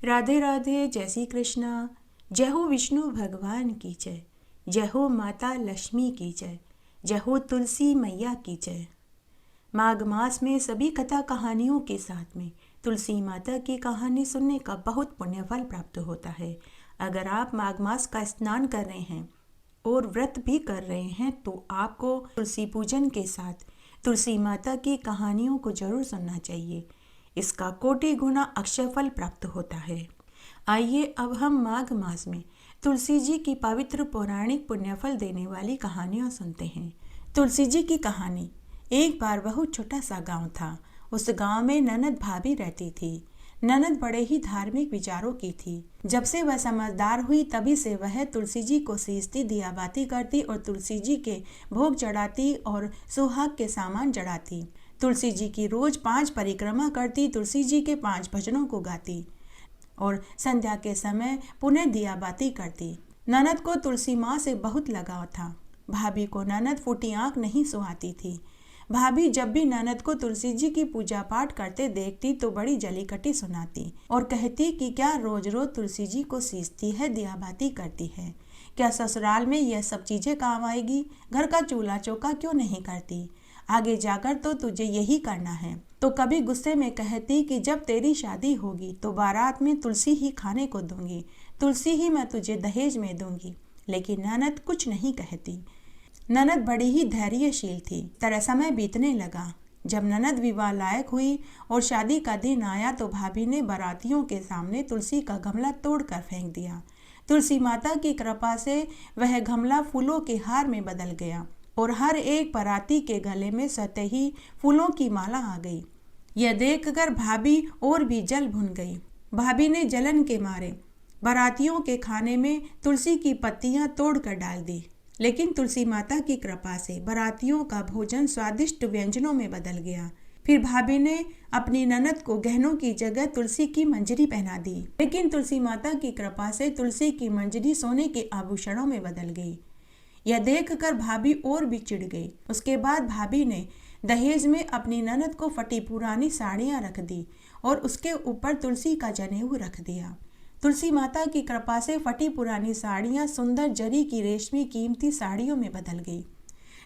राधे राधे। जय श्री कृष्णा। जय हो विष्णु भगवान की जय। जय हो माता लक्ष्मी की जय। जय हो तुलसी मैया की जय। माघ मास में सभी कथा कहानियों के साथ में तुलसी माता की कहानी सुनने का बहुत पुण्य फल प्राप्त होता है। अगर आप माघ मास का स्नान कर रहे हैं और व्रत भी कर रहे हैं तो आपको तुलसी पूजन के साथ तुलसी माता की कहानियों को जरूर सुनना चाहिए। इसका कोटि गुना अक्षय फल प्राप्त होता है। आइए अब हम माघ मास में तुलसी जी की पवित्र पौराणिक पुण्यफल देने वाली कहानियाँ सुनते हैं। तुलसी जी की कहानी। एक बार बहुत छोटा सा गांव था। उस गांव में ननद भाभी रहती थी। ननद बड़े ही धार्मिक विचारों की थी। जब से वह समझदार हुई तभी से वह तुलसी जी को सींचती, दिया बाती करती और तुलसी जी के भोग चढ़ाती और सुहाग के सामान चढ़ाती। तुलसी जी की रोज 5 परिक्रमा करती, तुलसी जी के 5 भजनों को गाती और संध्या के समय पुनः दिया बाती करती। ननद को तुलसी माँ से बहुत लगाव था। भाभी को ननद फूटी आंख नहीं सुहाती थी। भाभी जब भी ननद को तुलसी जी की पूजा पाठ करते देखती तो बड़ी जलीकटी सुनाती और कहती कि क्या रोज रोज तुलसी जी को सींचती है, दिया बाती करती है, क्या ससुराल में यह सब चीजें काम आएगी? घर का चूल्हा चौका क्यों नहीं करती? आगे जाकर तो तुझे यही करना है। तो कभी गुस्से में कहती कि जब तेरी शादी होगी तो बारात में तुलसी ही खाने को दूंगी, तुलसी ही मैं तुझे दहेज में दूंगी। लेकिन ननद कुछ नहीं कहती। ननद बड़ी ही धैर्यशील थी। तरह समय बीतने लगा। जब ननद विवाह लायक हुई और शादी का दिन आया तो भाभी ने बारातियों के सामने तुलसी का गमला तोड़कर फेंक दिया। तुलसी माता की कृपा से वह गमला फूलों के हार में बदल गया और हर एक बाराती के गले में सतही फूलों की माला आ गई। यह देखकर भाभी और भी जल भुन गई। भाभी ने जलन के मारे बारातियों के खाने में तुलसी की पत्तियां तोड़कर डाल दी। लेकिन तुलसी माता की कृपा से बारातियों का भोजन स्वादिष्ट व्यंजनों में बदल गया। फिर भाभी ने अपनी ननद को गहनों की जगह तुलसी की मंजरी पहना दी। लेकिन तुलसी माता की कृपा से तुलसी की मंजरी सोने के आभूषणों में बदल गई। यह देखकर भाभी और भी चिढ़ गई। उसके बाद भाभी ने दहेज में अपनी ननद को फटी पुरानी साड़ियां रख दी और उसके ऊपर तुलसी का जनेऊ रख दिया। तुलसी माता की कृपा से फटी पुरानी साड़ियां सुंदर जरी की रेशमी कीमती साड़ियों में बदल गई।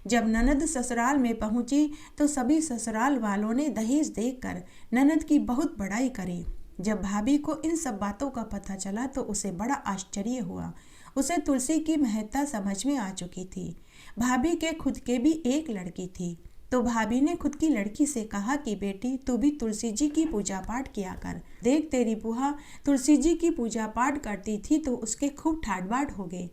जब ननद ससुराल में पहुंची तो सभी ससुराल वालों ने दहेज देखकर ननद की बहुत बड़ाई करी। जब भाभी को इन सब बातों का पता चला तो उसे बड़ा आश्चर्य हुआ। उसे तुलसी की महत्ता समझ में आ चुकी थी। भाभी के खुद के भी एक लड़की थी। तो भाभी ने खुद की लड़की से कहा कि बेटी तू भी तुलसी जी की पूजा पाठ किया कर। देख तेरी बुआ तुलसी जी की पूजा पाठ करती थी तो उसके खूब ठाट बाट हो गए।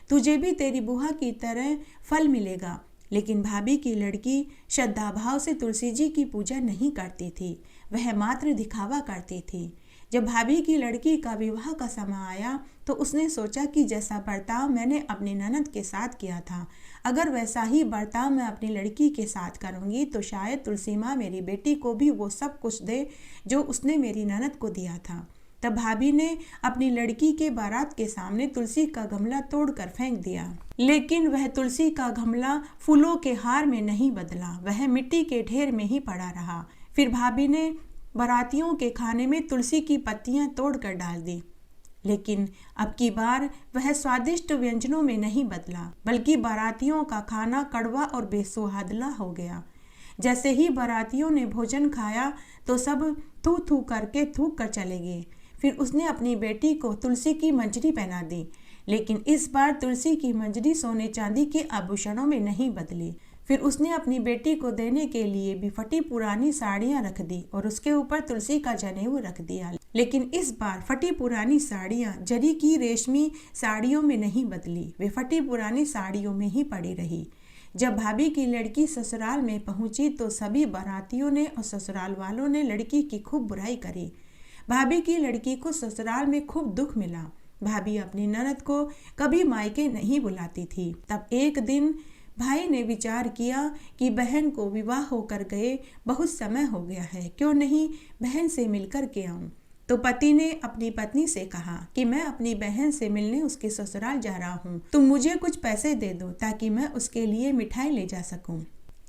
तुझे भी तेरी बुआ की तरह फल मिलेगा। लेकिन भाभी की लड़की श्रद्धा भाव से तुलसी जी की पूजा नहीं करती थी। वह मात्र दिखावा करती थी। जब भाभी की लड़की का विवाह का समय आया तो उसने सोचा कि जैसा बर्ताव मैंने अपनी ननद के साथ किया था, अगर वैसा ही बर्ताव मैं अपनी लड़की के साथ करूंगी तो शायद तुलसी माँ मेरी बेटी को भी वो सब कुछ दे जो उसने मेरी ननद को दिया था। तब भाभी ने अपनी लड़की के बारात के सामने तुलसी का गमला तोड़कर फेंक दिया। लेकिन वह तुलसी का गमला फूलों के हार में नहीं बदला, वह मिट्टी के ढेर में ही पड़ा रहा। फिर भाभी ने बारातियों के खाने में तुलसी की पत्तियां तोड़कर डाल दी। लेकिन अब की बार वह स्वादिष्ट व्यंजनों में नहीं बदला, बल्कि बारातियों का खाना कड़वा और बेसुहादला हो गया। जैसे ही बारातियों ने भोजन खाया तो सब थू थू करके थूक कर चले गए। फिर उसने अपनी बेटी को तुलसी की मंजरी पहना दी। लेकिन इस बार तुलसी की मंजरी सोने चांदी के आभूषणों में नहीं बदली। फिर उसने अपनी बेटी को देने के लिए भी फटी पुरानी साड़ियां रख दी और उसके ऊपर तुलसी का जनेऊ रख दिया। लेकिन इस बार फटी पुरानी साड़ियां जरी की रेशमी साड़ियों में नहीं बदली, वे फटी पुरानी साड़ियों में ही पड़ी रही। जब भाभी की लड़की ससुराल में पहुंची तो सभी बारातियों ने और ससुराल वालों ने लड़की की खूब बुराई करी। भाभी की लड़की को ससुराल में खूब दुख मिला। भाभी अपनी ननद को कभी मायके नहीं बुलाती थी। तब एक दिन भाई ने विचार किया कि बहन को विवाह होकर गए बहुत समय हो गया है, क्यों नहीं बहन से मिलकर के आऊं। तो पति ने अपनी पत्नी से कहा कि मैं अपनी बहन से मिलने उसके ससुराल जा रहा हूं, तुम मुझे कुछ पैसे दे दो ताकि मैं उसके लिए मिठाई ले जा सकूं।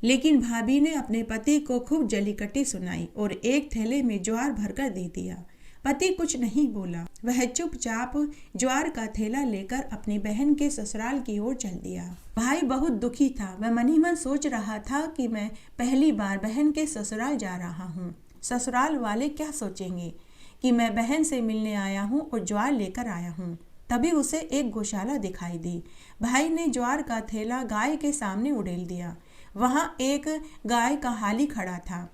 लेकिन भाभी ने अपने पति को खूब जलीकटी सुनाई और एक थैले में ज्वार भरकर दे दिया। पति कुछ नहीं बोला। वह चुपचाप ज्वार का थैला लेकर अपनी बहन के ससुराल की ओर चल दिया। भाई बहुत दुखी था। वह मन ही मन सोच रहा था कि मैं पहली बार बहन के ससुराल जा रहा हूँ। ससुराल वाले क्या सोचेंगे कि मैं बहन से मिलने आया हूँ और ज्वार लेकर आया हूँ। तभी उसे एक गौशाला दिखाई दी। भाई ने ज्वार का थैला गाय के सामने उड़ेल दिया। वहाँ एक गाय का हाली खड़ा था।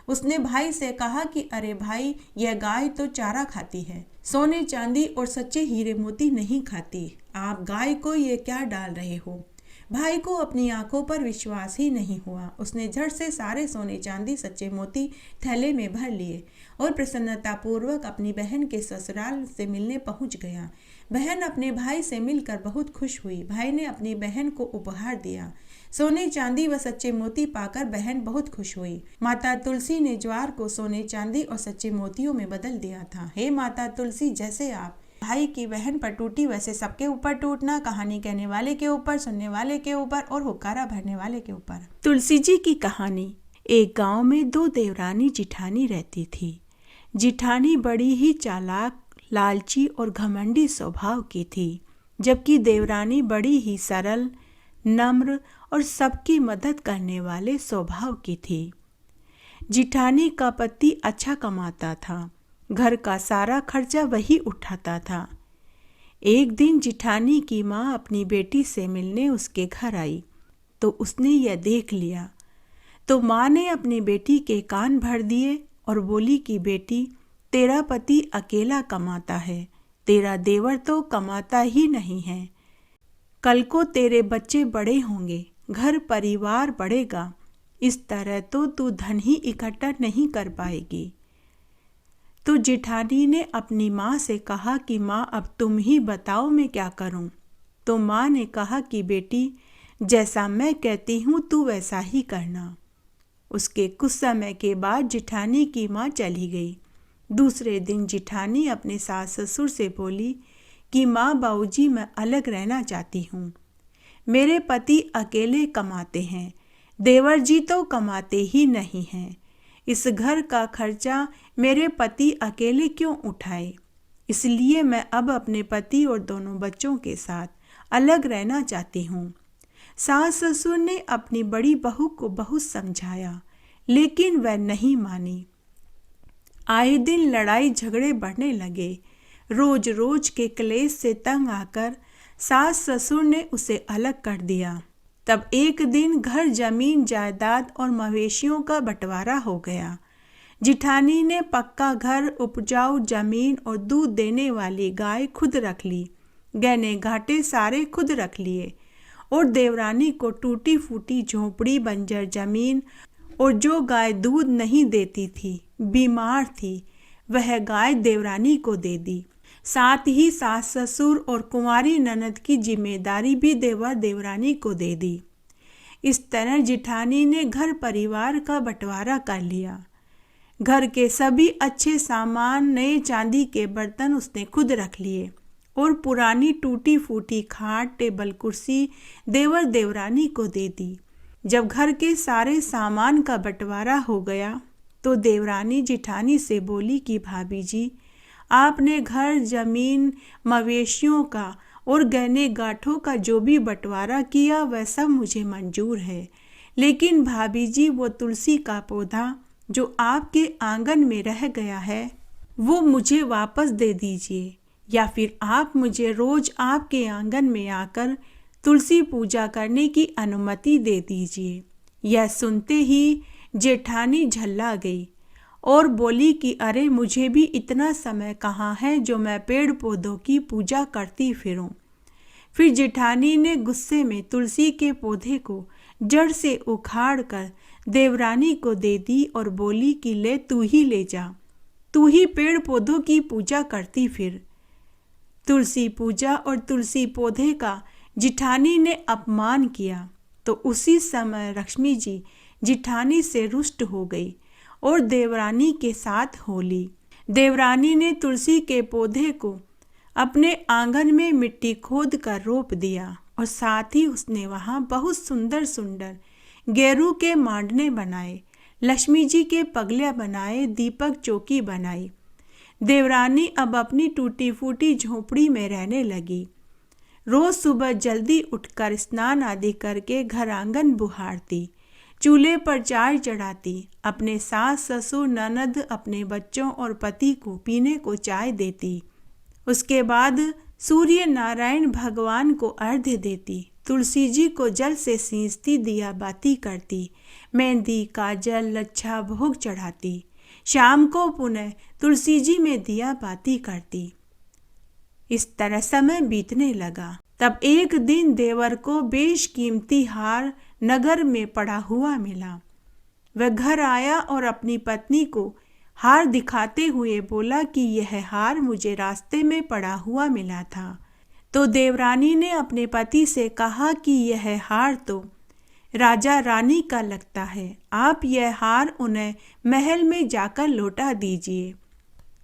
उसने भाई से कहा कि अरे भाई, यह गाय तो चारा खाती है, सोने चांदी और सच्चे हीरे मोती नहीं खाती। आप गाय को ये क्या डाल रहे हो? भाई को अपनी आंखों पर विश्वास ही नहीं हुआ। उसने झट से सारे सोने चांदी सच्चे मोती थैले में भर लिए और प्रसन्नतापूर्वक अपनी बहन के ससुराल से मिलने पहुंच गया। बहन अपने भाई से मिलकर बहुत खुश हुई। भाई ने अपनी बहन को उपहार दिया। सोने चांदी व सच्चे मोती पाकर बहन बहुत खुश हुई। माता तुलसी ने ज्वार को सोने चांदी और सच्चे मोतियों में बदल दिया था। हे माता तुलसी, जैसे आप भाई की बहन पर टूटी वैसे सबके ऊपर टूटना। कहानी कहने वाले के ऊपर, सुनने वाले के ऊपर और हुक्कारा भरने वाले के ऊपर। तुलसी जी की कहानी। एक गांव में दो देवरानी जिठानी रहती थी। जिठानी बड़ी ही चालाक, लालची और घमंडी स्वभाव की थी, जबकि देवरानी बड़ी ही सरल, नम्र और सबकी मदद करने वाले स्वभाव की थी। जिठानी का पति अच्छा कमाता था। घर का सारा खर्चा वही उठाता था। एक दिन जिठानी की माँ अपनी बेटी से मिलने उसके घर आई तो उसने यह देख लिया तो माँ ने अपनी बेटी के कान भर दिए और बोली कि बेटी, तेरा पति अकेला कमाता है, तेरा देवर तो कमाता ही नहीं है। कल को तेरे बच्चे बड़े होंगे, घर परिवार बढ़ेगा, इस तरह तो तू धन ही इकट्ठा नहीं कर पाएगी। तो जिठानी ने अपनी माँ से कहा कि माँ, अब तुम ही बताओ मैं क्या करूँ। तो माँ ने कहा कि बेटी, जैसा मैं कहती हूँ तू वैसा ही करना। उसके कुछ समय के बाद जिठानी की माँ चली गई। दूसरे दिन जिठानी अपने सास ससुर से बोली कि माँ, बाबूजी, मैं अलग रहना चाहती हूँ। मेरे पति अकेले कमाते हैं, देवर जी तो कमाते ही नहीं हैं। इस घर का खर्चा मेरे पति अकेले क्यों उठाए? इसलिए मैं अब अपने पति और दोनों बच्चों के साथ अलग रहना चाहती हूँ। सास ससुर ने अपनी बड़ी बहू को बहुत समझाया, लेकिन वह नहीं मानी। आए दिन लड़ाई झगड़े बढ़ने लगे। रोज रोज के क्लेश से तंग आकर सास ससुर ने उसे अलग कर दिया। तब एक दिन घर, जमीन जायदाद और मवेशियों का बंटवारा हो गया। जिठानी ने पक्का घर, उपजाऊ जमीन और दूध देने वाली गाय खुद रख ली। गहने घाटे सारे खुद रख लिए और देवरानी को टूटी फूटी झोपड़ी, बंजर जमीन और जो गाय दूध नहीं देती थी, बीमार थी, वह गाय देवरानी को दे दी। साथ ही सास ससुर और कुंवारी ननद की जिम्मेदारी भी देवर देवरानी को दे दी। इस तरह जिठानी ने घर परिवार का बंटवारा कर लिया। घर के सभी अच्छे सामान, नए चांदी के बर्तन उसने खुद रख लिए और पुरानी टूटी फूटी खाट, टेबल, कुर्सी देवर देवरानी को दे दी। जब घर के सारे सामान का बंटवारा हो गया तो देवरानी जिठानी से बोली कि भाभी जी, आपने घर, जमीन, मवेशियों का और गहने गांठों का जो भी बंटवारा किया वह सब मुझे मंजूर है, लेकिन भाभी जी, वो तुलसी का पौधा जो आपके आंगन में रह गया है वो मुझे वापस दे दीजिए, या फिर आप मुझे रोज आपके आंगन में आकर तुलसी पूजा करने की अनुमति दे दीजिए। यह सुनते ही जेठानी झल्ला गई और बोली कि अरे, मुझे भी इतना समय कहाँ है जो मैं पेड़ पौधों की पूजा करती फिरूं। फिर जेठानी ने गुस्से में तुलसी के पौधे को जड़ से उखाड़ कर देवरानी को दे दी और बोली कि ले, तू ही ले जा, तू ही पेड़ पौधों की पूजा करती फिर। तुलसी पूजा और तुलसी पौधे का जिठानी ने अपमान किया तो उसी समय लक्ष्मी जी जिठानी से रुष्ट हो गई और देवरानी के साथ हो ली। देवरानी ने तुलसी के पौधे को अपने आंगन में मिट्टी खोद कर रोप दिया और साथ ही उसने वहाँ बहुत सुंदर सुंदर गेरू के मांडने बनाए, लक्ष्मी जी के पगलियाँ बनाए, दीपक चौकी बनाई। देवरानी अब अपनी टूटी फूटी झोपड़ी में रहने लगी। रोज सुबह जल्दी उठकर स्नान आदि करके घर आंगन बुहारती, चूल्हे पर चाय चढ़ाती, अपने सास ससुर ननद अपने बच्चों और पति को पीने को चाय देती। उसके बाद सूर्य नारायण भगवान को अर्घ्य देती, तुलसी जी को जल से सींचती, दिया बाती करती, मेहंदी काजल लच्छा भोग चढ़ाती। शाम को पुनः तुलसी जी में दिया बाती करती। इस तरह समय बीतने लगा। तब एक दिन देवर को बेशकीमती हार नगर में पड़ा हुआ मिला। वह घर आया और अपनी पत्नी को हार दिखाते हुए बोला कि यह हार मुझे रास्ते में पड़ा हुआ मिला था। तो देवरानी ने अपने पति से कहा कि यह हार तो राजा रानी का लगता है, आप यह हार उन्हें महल में जाकर लौटा दीजिए।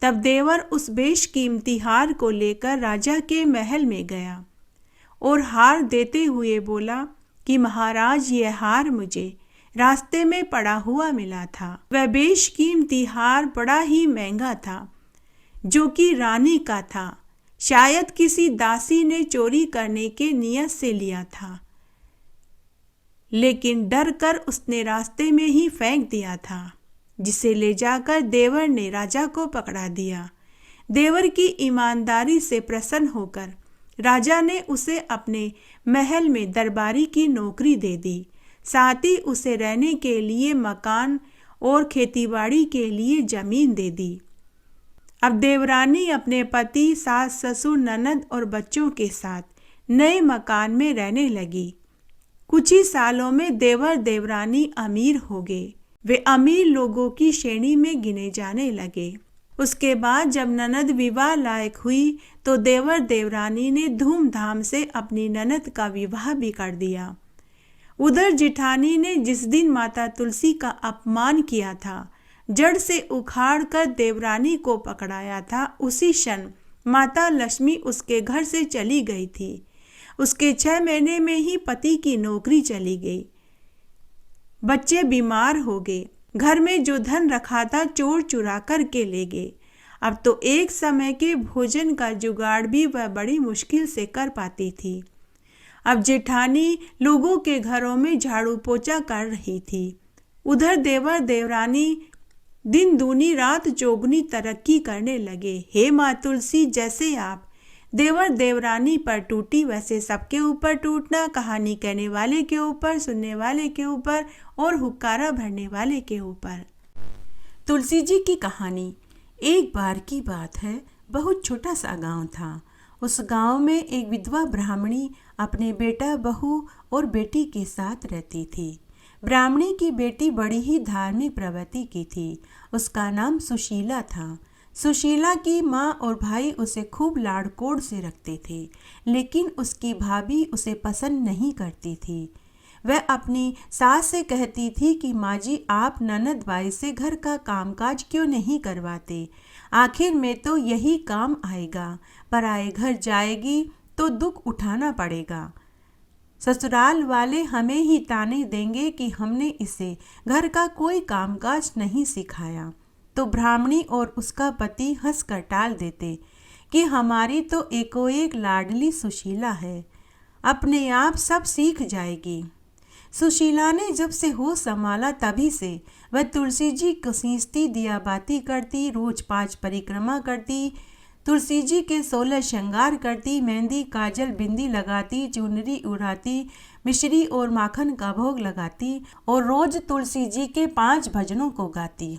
तब देवर उस बेशकीमती हार को लेकर राजा के महल में गया और हार देते हुए बोला कि महाराज, यह हार मुझे रास्ते में पड़ा हुआ मिला था। वह बेशकीमती हार बड़ा ही महंगा था, जो कि रानी का था। शायद किसी दासी ने चोरी करने के नियत से लिया था, लेकिन डर कर उसने रास्ते में ही फेंक दिया था, जिसे ले जाकर देवर ने राजा को पकड़ा दिया। देवर की ईमानदारी से प्रसन्न होकर राजा ने उसे अपने महल में दरबारी की नौकरी दे दी, साथ ही उसे रहने के लिए मकान और खेतीबाड़ी के लिए जमीन दे दी। अब देवरानी अपने पति, सास ससुर ननद और बच्चों के साथ नए मकान में रहने लगी। कुछ ही सालों में देवर देवरानी अमीर हो गए। वे अमीर लोगों की श्रेणी में गिने जाने लगे। उसके बाद जब ननद विवाह लायक हुई तो देवर देवरानी ने धूमधाम से अपनी ननद का विवाह भी कर दिया। उधर जेठानी ने जिस दिन माता तुलसी का अपमान किया था, जड़ से उखाड़ कर देवरानी को पकड़ाया था, उसी क्षण माता लक्ष्मी उसके घर से चली गई थी। उसके 6 महीने में ही पति की नौकरी चली गई। बच्चे बीमार हो गए। घर में जो धन रखा था चोर चुरा कर के ले गए। अब तो एक समय के भोजन का जुगाड़ भी वह बड़ी मुश्किल से कर पाती थी। अब जेठानी लोगों के घरों में झाड़ू पोछा कर रही थी। उधर देवर देवरानी दिन दूनी रात चौगुनी तरक्की करने लगे। हे माँ तुलसी, जैसे आप देवर देवरानी पर टूटी, वैसे सबके ऊपर टूटना, कहानी कहने वाले के ऊपर, सुनने वाले के ऊपर और हुक्कारा भरने वाले के ऊपर। तुलसी जी की कहानी। एक बार की बात है, बहुत छोटा सा गांव था। उस गांव में एक विधवा ब्राह्मणी अपने बेटा, बहू और बेटी के साथ रहती थी। ब्राह्मणी की बेटी बड़ी ही धार्मिक प्रवृत्ति की थी। उसका नाम सुशीला था। सुशीला की माँ और भाई उसे खूब लाड़कोड़ से रखते थे, लेकिन उसकी भाभी उसे पसंद नहीं करती थी। वह अपनी सास से कहती थी कि माँ जी, आप ननद बाई से घर का कामकाज क्यों नहीं करवाते? आखिर में तो यही काम आएगा, पराए घर जाएगी तो दुख उठाना पड़ेगा। ससुराल वाले हमें ही ताने देंगे कि हमने इसे घर का कोई कामकाज नहीं सिखाया। तो ब्राह्मणी और उसका पति हंसकर टाल देते कि हमारी तो एको एक लाडली सुशीला है, अपने आप सब सीख जाएगी। सुशीला ने जब से होश संभाला तभी से वह तुलसी जी को सींचती, दिया बाती करती, रोज 5 परिक्रमा करती, तुलसी जी के 16 श्रृंगार करती, मेहंदी काजल बिंदी लगाती, चुनरी उड़ाती, मिश्री और माखन का भोग लगाती और रोज तुलसी जी के 5 भजनों को गाती।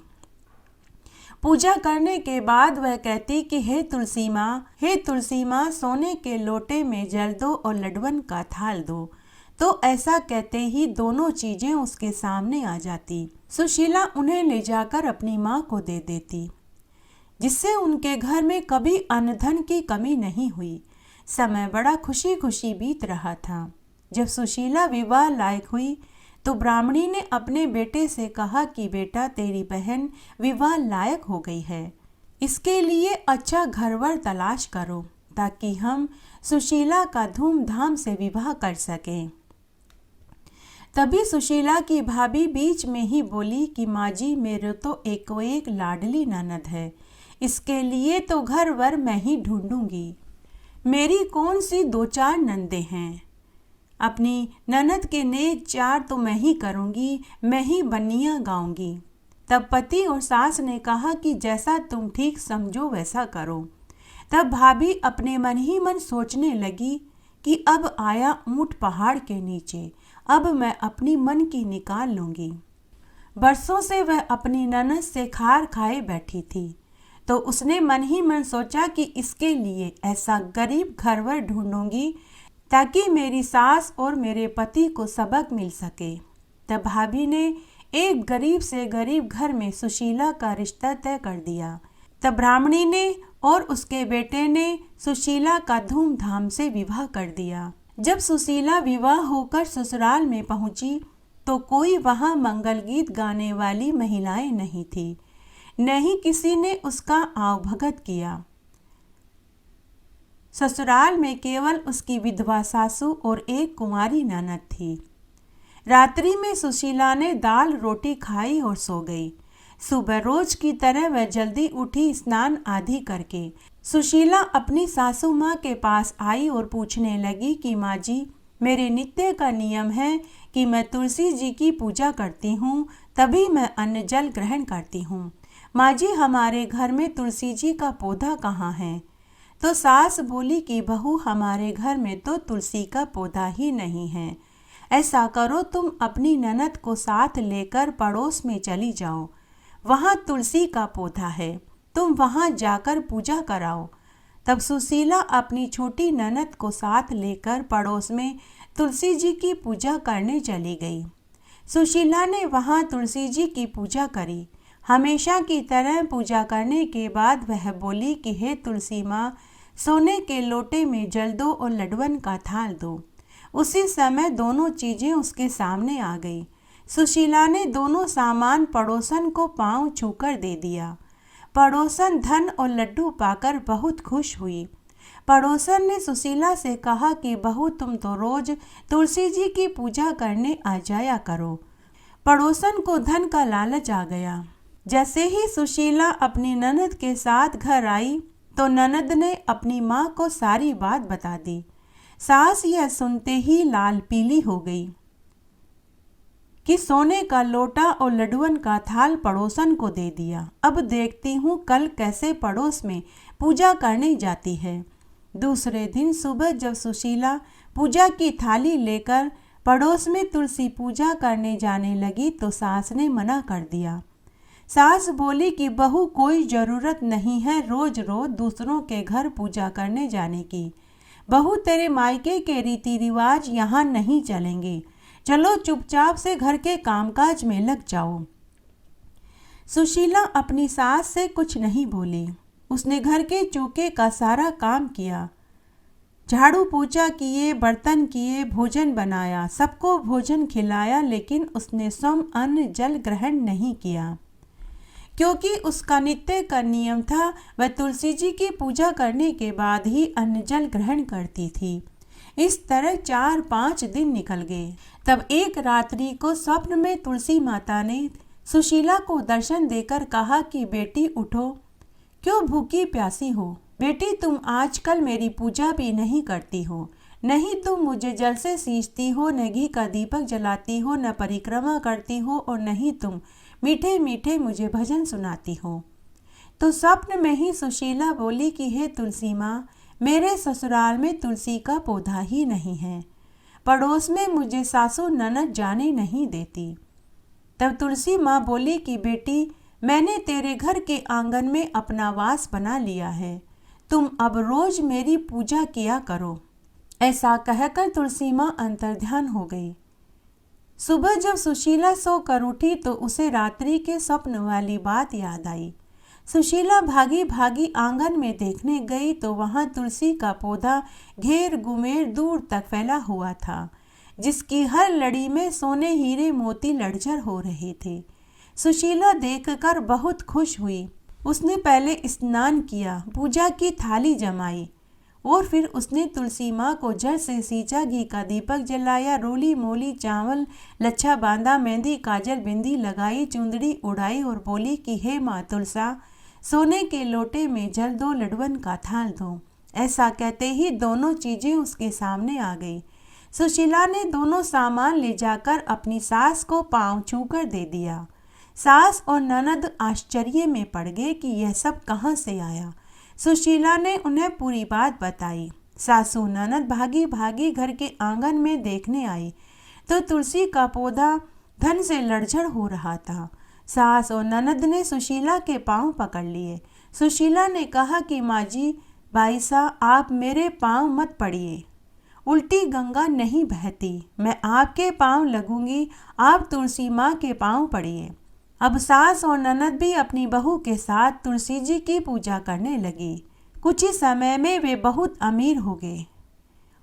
पूजा करने के बाद वह कहती कि हे तुलसी माँ, सोने के लोटे में जल दो और लडवन का थाल दो। तो ऐसा कहते ही दोनों चीजें उसके सामने आ जाती। सुशीला उन्हें ले जाकर अपनी माँ को दे देती, जिससे उनके घर में कभी अन्न धन की कमी नहीं हुई। समय बड़ा खुशी खुशी बीत रहा था। जब सुशीला विवाह लायक हुई तो ब्राह्मणी ने अपने बेटे से कहा कि बेटा, तेरी बहन विवाह लायक हो गई है, इसके लिए अच्छा घरवर तलाश करो ताकि हम सुशीला का धूमधाम से विवाह कर सकें। तभी सुशीला की भाभी बीच में ही बोली कि माँ जी, मेरे तो एको एक लाडली ननद है, इसके लिए तो घर वर मैं ही ढूंढूंगी। मेरी कौन सी दो चार नंदे हैं, अपनी ननद के नेक चार तो मैं ही करूंगी, मैं ही बन्नियाँ गाऊंगी। तब पति और सास ने कहा कि जैसा तुम ठीक समझो वैसा करो। तब भाभी अपने मन ही मन सोचने लगी कि अब आया ऊंट पहाड़ के नीचे, अब मैं अपनी मन की निकाल लूंगी। बरसों से वह अपनी ननद से खार खाए बैठी थी, तो उसने मन ही मन सोचा कि इसके लिए ऐसा गरीब घरवर ढूंढूंगी ताकि मेरी सास और मेरे पति को सबक मिल सके। तब भाभी ने एक गरीब से गरीब घर में सुशीला का रिश्ता तय कर दिया। तब ब्राह्मणी ने और उसके बेटे ने सुशीला का धूमधाम से विवाह कर दिया। जब सुशीला विवाह होकर ससुराल में पहुंची तो कोई वहां मंगल गीत गाने वाली महिलाएं नहीं थी, न ही किसी ने उसका आवभगत किया। ससुराल में केवल उसकी विधवा सासू और एक कुंवारी ननद थी। रात्रि में सुशीला ने दाल रोटी खाई और सो गई। सुबह रोज की तरह वह जल्दी उठी स्नान आदि करके। सुशीला अपनी सासू माँ के पास आई और पूछने लगी कि माँ जी, मेरे नित्य का नियम है कि मैं तुलसी जी की पूजा करती हूँ, तभी मैं अन्न जल ग्रहण करती हूँ। माँ जी, हमारे घर में तुलसी जी का पौधा कहाँ है? तो सास बोली कि बहू, हमारे घर में तो तुलसी का पौधा ही नहीं है। ऐसा करो, तुम अपनी ननद को साथ लेकर पड़ोस में चली जाओ, वहाँ तुलसी का पौधा है, तुम वहाँ जाकर पूजा कराओ। तब सुशीला अपनी छोटी ननद को साथ लेकर पड़ोस में तुलसी जी की पूजा करने चली गई। सुशीला ने वहाँ तुलसी जी की पूजा करी। हमेशा की तरह पूजा करने के बाद वह बोली कि हे तुलसी माँ, सोने के लोटे में जल दो और लडवन का थाल दो। उसी समय दोनों चीजें उसके सामने आ गई। सुशीला ने दोनों सामान पड़ोसन को पांव छूकर दे दिया। पड़ोसन धन और लड्डू पाकर बहुत खुश हुई। पड़ोसन ने सुशीला से कहा कि बहू, तुम तो रोज तुलसी जी की पूजा करने आ जाया करो। पड़ोसन को धन का लालच आ गया। जैसे ही सुशीला अपनी ननद के साथ घर आई तो ननद ने अपनी माँ को सारी बात बता दी। सास यह सुनते ही लाल पीली हो गई कि सोने का लोटा और लड्डुअन का थाल पड़ोसन को दे दिया। अब देखती हूँ कल कैसे पड़ोस में पूजा करने जाती है। दूसरे दिन सुबह जब सुशीला पूजा की थाली लेकर पड़ोस में तुलसी पूजा करने जाने लगी तो सास ने मना कर दिया। सास बोली कि बहू, कोई ज़रूरत नहीं है रोज रोज दूसरों के घर पूजा करने जाने की। बहू, तेरे मायके के रीति रिवाज यहाँ नहीं चलेंगे। चलो चुपचाप से घर के कामकाज में लग जाओ। सुशीला अपनी सास से कुछ नहीं बोली। उसने घर के चौके का सारा काम किया, झाड़ू पोछा किए, बर्तन किए, भोजन बनाया, सबको भोजन खिलाया, लेकिन उसने स्वयं अन्न जल ग्रहण नहीं किया क्योंकि उसका नित्य का नियम था। वह तुलसी जी की पूजा करने के बाद ही अन्न जल ग्रहण करती थी। इस तरह 4-5 दिन निकल गए। तब एक रात्रि को स्वप्न में तुलसी माता ने सुशीला को दर्शन देकर कहा कि बेटी उठो, क्यों भूखी प्यासी हो? बेटी, तुम आजकल मेरी पूजा भी नहीं करती हो, नहीं तुम मुझे जल से सींचती हो, न घी का दीपक जलाती हो, न परिक्रमा करती हो, और नहीं तुम मीठे मीठे मुझे भजन सुनाती हो। तो स्वप्न में ही सुशीला बोली कि हे तुलसी माँ, मेरे ससुराल में तुलसी का पौधा ही नहीं है, पड़ोस में मुझे सासू ननद जाने नहीं देती। तब तुलसी माँ बोली कि बेटी, मैंने तेरे घर के आंगन में अपना वास बना लिया है, तुम अब रोज मेरी पूजा किया करो। ऐसा कहकर तुलसी माँ अंतर्ध्यान हो गई। सुबह जब सुशीला सोकर उठी तो उसे रात्रि के स्वप्न वाली बात याद आई। सुशीला भागी भागी आंगन में देखने गई तो वहां तुलसी का पौधा घेर गुमेर दूर तक फैला हुआ था, जिसकी हर लड़ी में सोने हीरे मोती लड़झर हो रहे थे। सुशीला देखकर बहुत खुश हुई। उसने पहले स्नान किया, पूजा की थाली जमाई और फिर उसने तुलसी माँ को जल से सींचा, घी का दीपक जलाया, रोली मोली चावल लच्छा बांधा, मेहंदी काजल बिंदी लगाई, चुंदड़ी उड़ाई और बोली कि हे माँ तुलसा, सोने के लोटे में जल दो, लडवन का थाल दो। ऐसा कहते ही दोनों चीजें उसके सामने आ गई। सुशीला ने दोनों सामान ले जाकर अपनी सास को पांव छूकर दे दिया। सास और ननद आश्चर्य में पड़ गए कि यह सब कहाँ से आया। सुशीला ने उन्हें पूरी बात बताई। सासू ननद भागी भागी घर के आंगन में देखने आई तो तुलसी का पौधा धन से लड़झड़ हो रहा था। सास और ननद ने सुशीला के पांव पकड़ लिए। सुशीला ने कहा कि माँ जी, भाई साहब, आप मेरे पांव मत पड़िए, उल्टी गंगा नहीं बहती, मैं आपके पांव लगूंगी, आप तुलसी माँ के पांव पड़िए। अब सास और ननद भी अपनी बहू के साथ तुलसी जी की पूजा करने लगी। कुछ ही समय में वे बहुत अमीर हो गए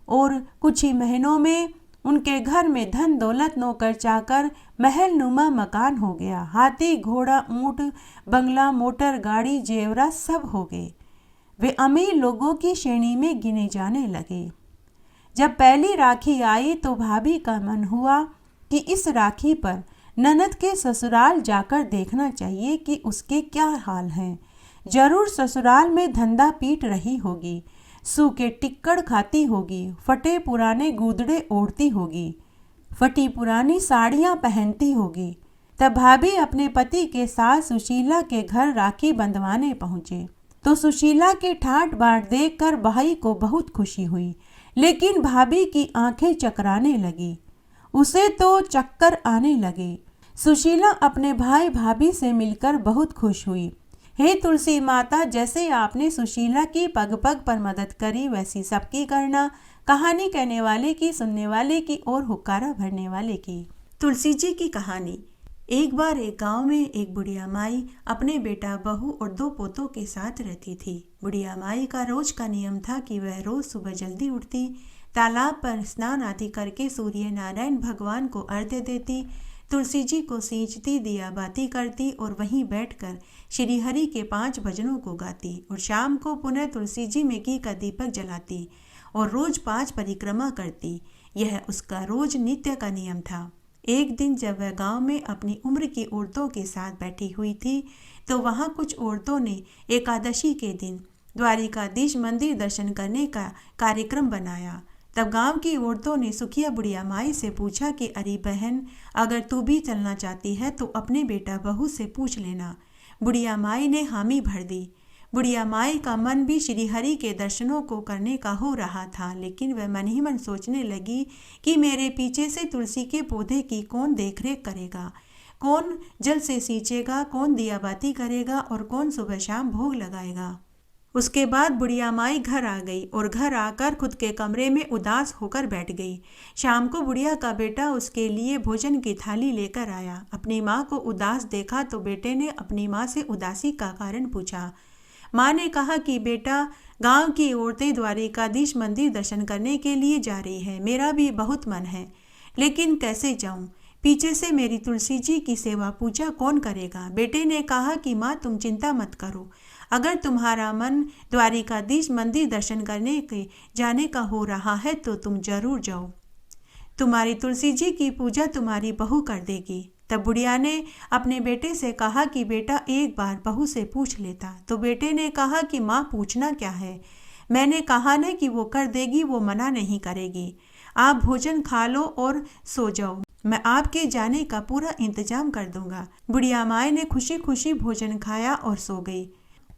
और कुछ ही महीनों में उनके घर में धन दौलत, नौकर चाकर, महल नुमा मकान हो गया। हाथी, घोड़ा, ऊंट, बंगला, मोटर गाड़ी, जेवरात सब हो गए। वे अमीर लोगों की श्रेणी में गिने जाने लगे। जब पहली राखी आई तो भाभी का मन हुआ कि इस राखी पर ननद के ससुराल जाकर देखना चाहिए कि उसके क्या हाल हैं। जरूर ससुराल में धंधा पीट रही होगी, सूखे टिक्कड़ खाती होगी, फटे पुराने गुदड़े ओढ़ती होगी, फटी पुरानी साड़ियाँ पहनती होगी। तब भाभी अपने पति के साथ सुशीला के घर राखी बंधवाने पहुँचे तो सुशीला के ठाट बाट देखकर भाई को बहुत खुशी हुई, लेकिन भाभी की आंखें चकराने लगी, उसे तो चक्कर आने लगे। सुशीला अपने भाई भाभी से मिलकर बहुत खुश हुई। हे तुलसी माता, जैसे आपने सुशीला की पग पग पर मदद करी वैसी सबकी करना। कहानी कहने वाले की, सुनने वाले की और हुक्कारा भरने वाले की। तुलसी जी की कहानी। एक बार एक गांव में एक बुढ़िया माई अपने बेटा, बहू और 2 पोतों के साथ रहती थी। बुढ़िया माई का रोज का नियम था कि वह रोज सुबह जल्दी उठती, तालाब पर स्नान आदि करके सूर्य नारायण भगवान को अर्घ्य देती, तुलसी जी को सींचती, दिया बाती करती और वहीं बैठकर श्री हरि के 5 भजनों को गाती और शाम को पुनः तुलसी जी में घी का दीपक जलाती और रोज 5 परिक्रमा करती। यह उसका रोज नित्य का नियम था। एक दिन जब वह गांव में अपनी उम्र की औरतों के साथ बैठी हुई थी तो वहां कुछ औरतों ने एकादशी के दिन द्वारिकाधीश मंदिर दर्शन करने का कार्यक्रम बनाया। तब गांव की औरतों ने सुखिया बुढ़िया माई से पूछा कि अरे बहन, अगर तू भी चलना चाहती है तो अपने बेटा बहू से पूछ लेना। बुढ़िया माई ने हामी भर दी। बुढ़िया माई का मन भी श्री हरि के दर्शनों को करने का हो रहा था, लेकिन वह मन ही मन सोचने लगी कि मेरे पीछे से तुलसी के पौधे की कौन देखरेख करेगा, कौन जल से सींचेगा, कौन दिया बाती करेगा और कौन सुबह शाम भोग लगाएगा। उसके बाद बुढ़िया माई घर आ गई और घर आकर खुद के कमरे में उदास होकर बैठ गई। शाम को बुढ़िया का बेटा उसके लिए भोजन की थाली लेकर आया। अपनी माँ को उदास देखा तो बेटे ने अपनी माँ से उदासी का कारण पूछा। माँ ने कहा कि बेटा, गांव की औरतें द्वारिकाधीश मंदिर दर्शन करने के लिए जा रही है, मेरा भी बहुत मन है, लेकिन कैसे जाऊं? पीछे से मेरी तुलसी जी की सेवा पूजा कौन करेगा? बेटे ने कहा कि माँ, तुम चिंता मत करो, अगर तुम्हारा मन द्वारिकाधीश मंदिर दर्शन करने के जाने का हो रहा है तो तुम जरूर जाओ, तुम्हारी तुलसी जी की पूजा तुम्हारी बहू कर देगी। तब बुढ़िया ने अपने बेटे से कहा कि बेटा एक बार बहू से पूछ लेता। तो बेटे ने कहा कि माँ, पूछना क्या है, मैंने कहा ना कि वो कर देगी, वो मना नहीं करेगी। आप भोजन खा लो और सो जाओ, मैं आपके जाने का पूरा इंतजाम कर दूंगा। बुढ़िया माई ने खुशी खुशी भोजन खाया और सो गई।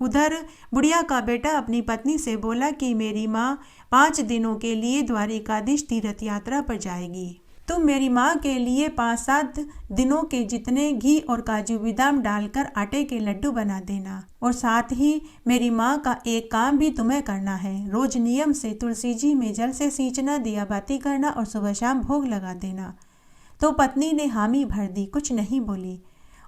उधर बुढ़िया का बेटा अपनी पत्नी से बोला कि मेरी माँ 5 दिनों के लिए द्वारिकाधीश तीर्थ यात्रा पर जाएगी, तुम मेरी माँ के लिए 5-7 दिनों के जितने घी और काजू बादाम डालकर आटे के लड्डू बना देना, और साथ ही मेरी माँ का एक काम भी तुम्हें करना है, रोज नियम से तुलसी जी में जल से सींचना, दिया बाती करना और सुबह शाम भोग लगा देना। तो पत्नी ने हामी भर दी, कुछ नहीं बोली।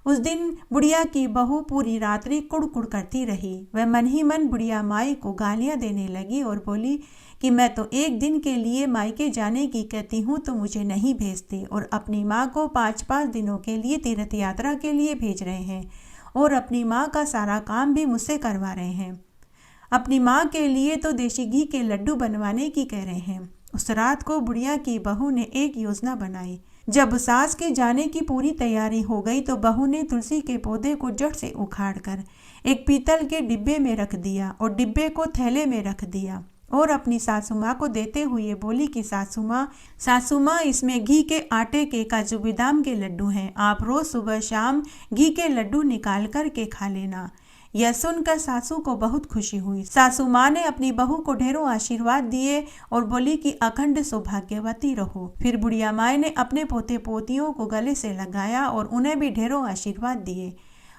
उस दिन बुढ़िया की बहू पूरी रात्रि कुड़कुड़ करती रही। वह मन ही मन बुढ़िया माई को गालियां देने लगी और बोली कि मैं तो एक दिन के लिए मायके जाने की कहती हूँ तो मुझे नहीं भेजते, और अपनी माँ को 5-5 दिनों के लिए तीर्थ यात्रा के लिए भेज रहे हैं और अपनी माँ का सारा काम भी मुझसे करवा रहे हैं। अपनी माँ के लिए तो देसी घी के लड्डू बनवाने की कह रहे हैं। उस रात को बुढ़िया की बहू ने एक योजना बनाई। जब सास के जाने की पूरी तैयारी हो गई तो बहू ने तुलसी के पौधे को जड़ से उखाड़कर एक पीतल के डिब्बे में रख दिया और डिब्बे को थैले में रख दिया और अपनी सासू माँ को देते हुए बोली कि सासू माँ इसमें घी के आटे के काजू बादाम के लड्डू हैं, आप रोज सुबह शाम घी के लड्डू निकाल कर के खा लेना। यह सुनकर सासू को बहुत खुशी हुई। सासू माँ ने अपनी बहू को ढेरों आशीर्वाद दिए और बोली कि अखंड सौभाग्यवती रहो। फिर बुढ़िया माई ने अपने पोते पोतियों को गले से लगाया और उन्हें भी ढेरों आशीर्वाद दिए।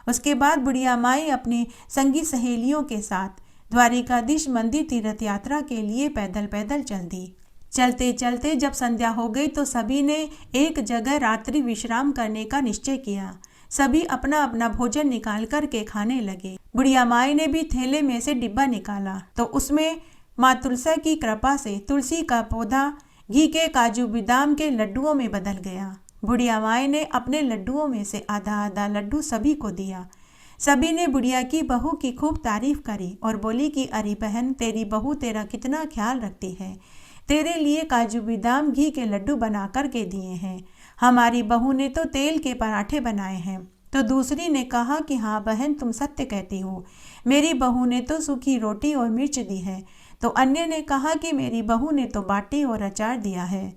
उसके बाद बुढ़िया माई अपनी संगी सहेलियों के साथ द्वारिकाधीश मंदिर तीर्थ यात्रा के लिए पैदल पैदल चल दी। चलते चलते जब संध्या हो गई तो सभी ने एक जगह रात्रि विश्राम करने का निश्चय किया। सभी अपना अपना भोजन निकाल कर के खाने लगे। बुढ़िया माई ने भी थैले में से डिब्बा निकाला तो उसमें माँ तुलसी की कृपा से तुलसी का पौधा घी के काजू बादाम के लड्डुओं में बदल गया। बुढ़िया माई ने अपने लड्डुओं में से आधा आधा लड्डू सभी को दिया। सभी ने बुढ़िया की बहू की खूब तारीफ करी और बोली कि अरे बहन, तेरी बहू तेरा कितना ख्याल रखती है, तेरे लिए काजू बादाम घी के लड्डू बना कर के दिए हैं, हमारी बहू ने तो तेल के पराठे बनाए हैं। तो दूसरी ने कहा कि हाँ बहन, तुम सत्य कहती हो, मेरी बहू ने तो सूखी रोटी और मिर्च दी है। तो अन्य ने कहा कि मेरी बहू ने तो बाटी और अचार दिया है।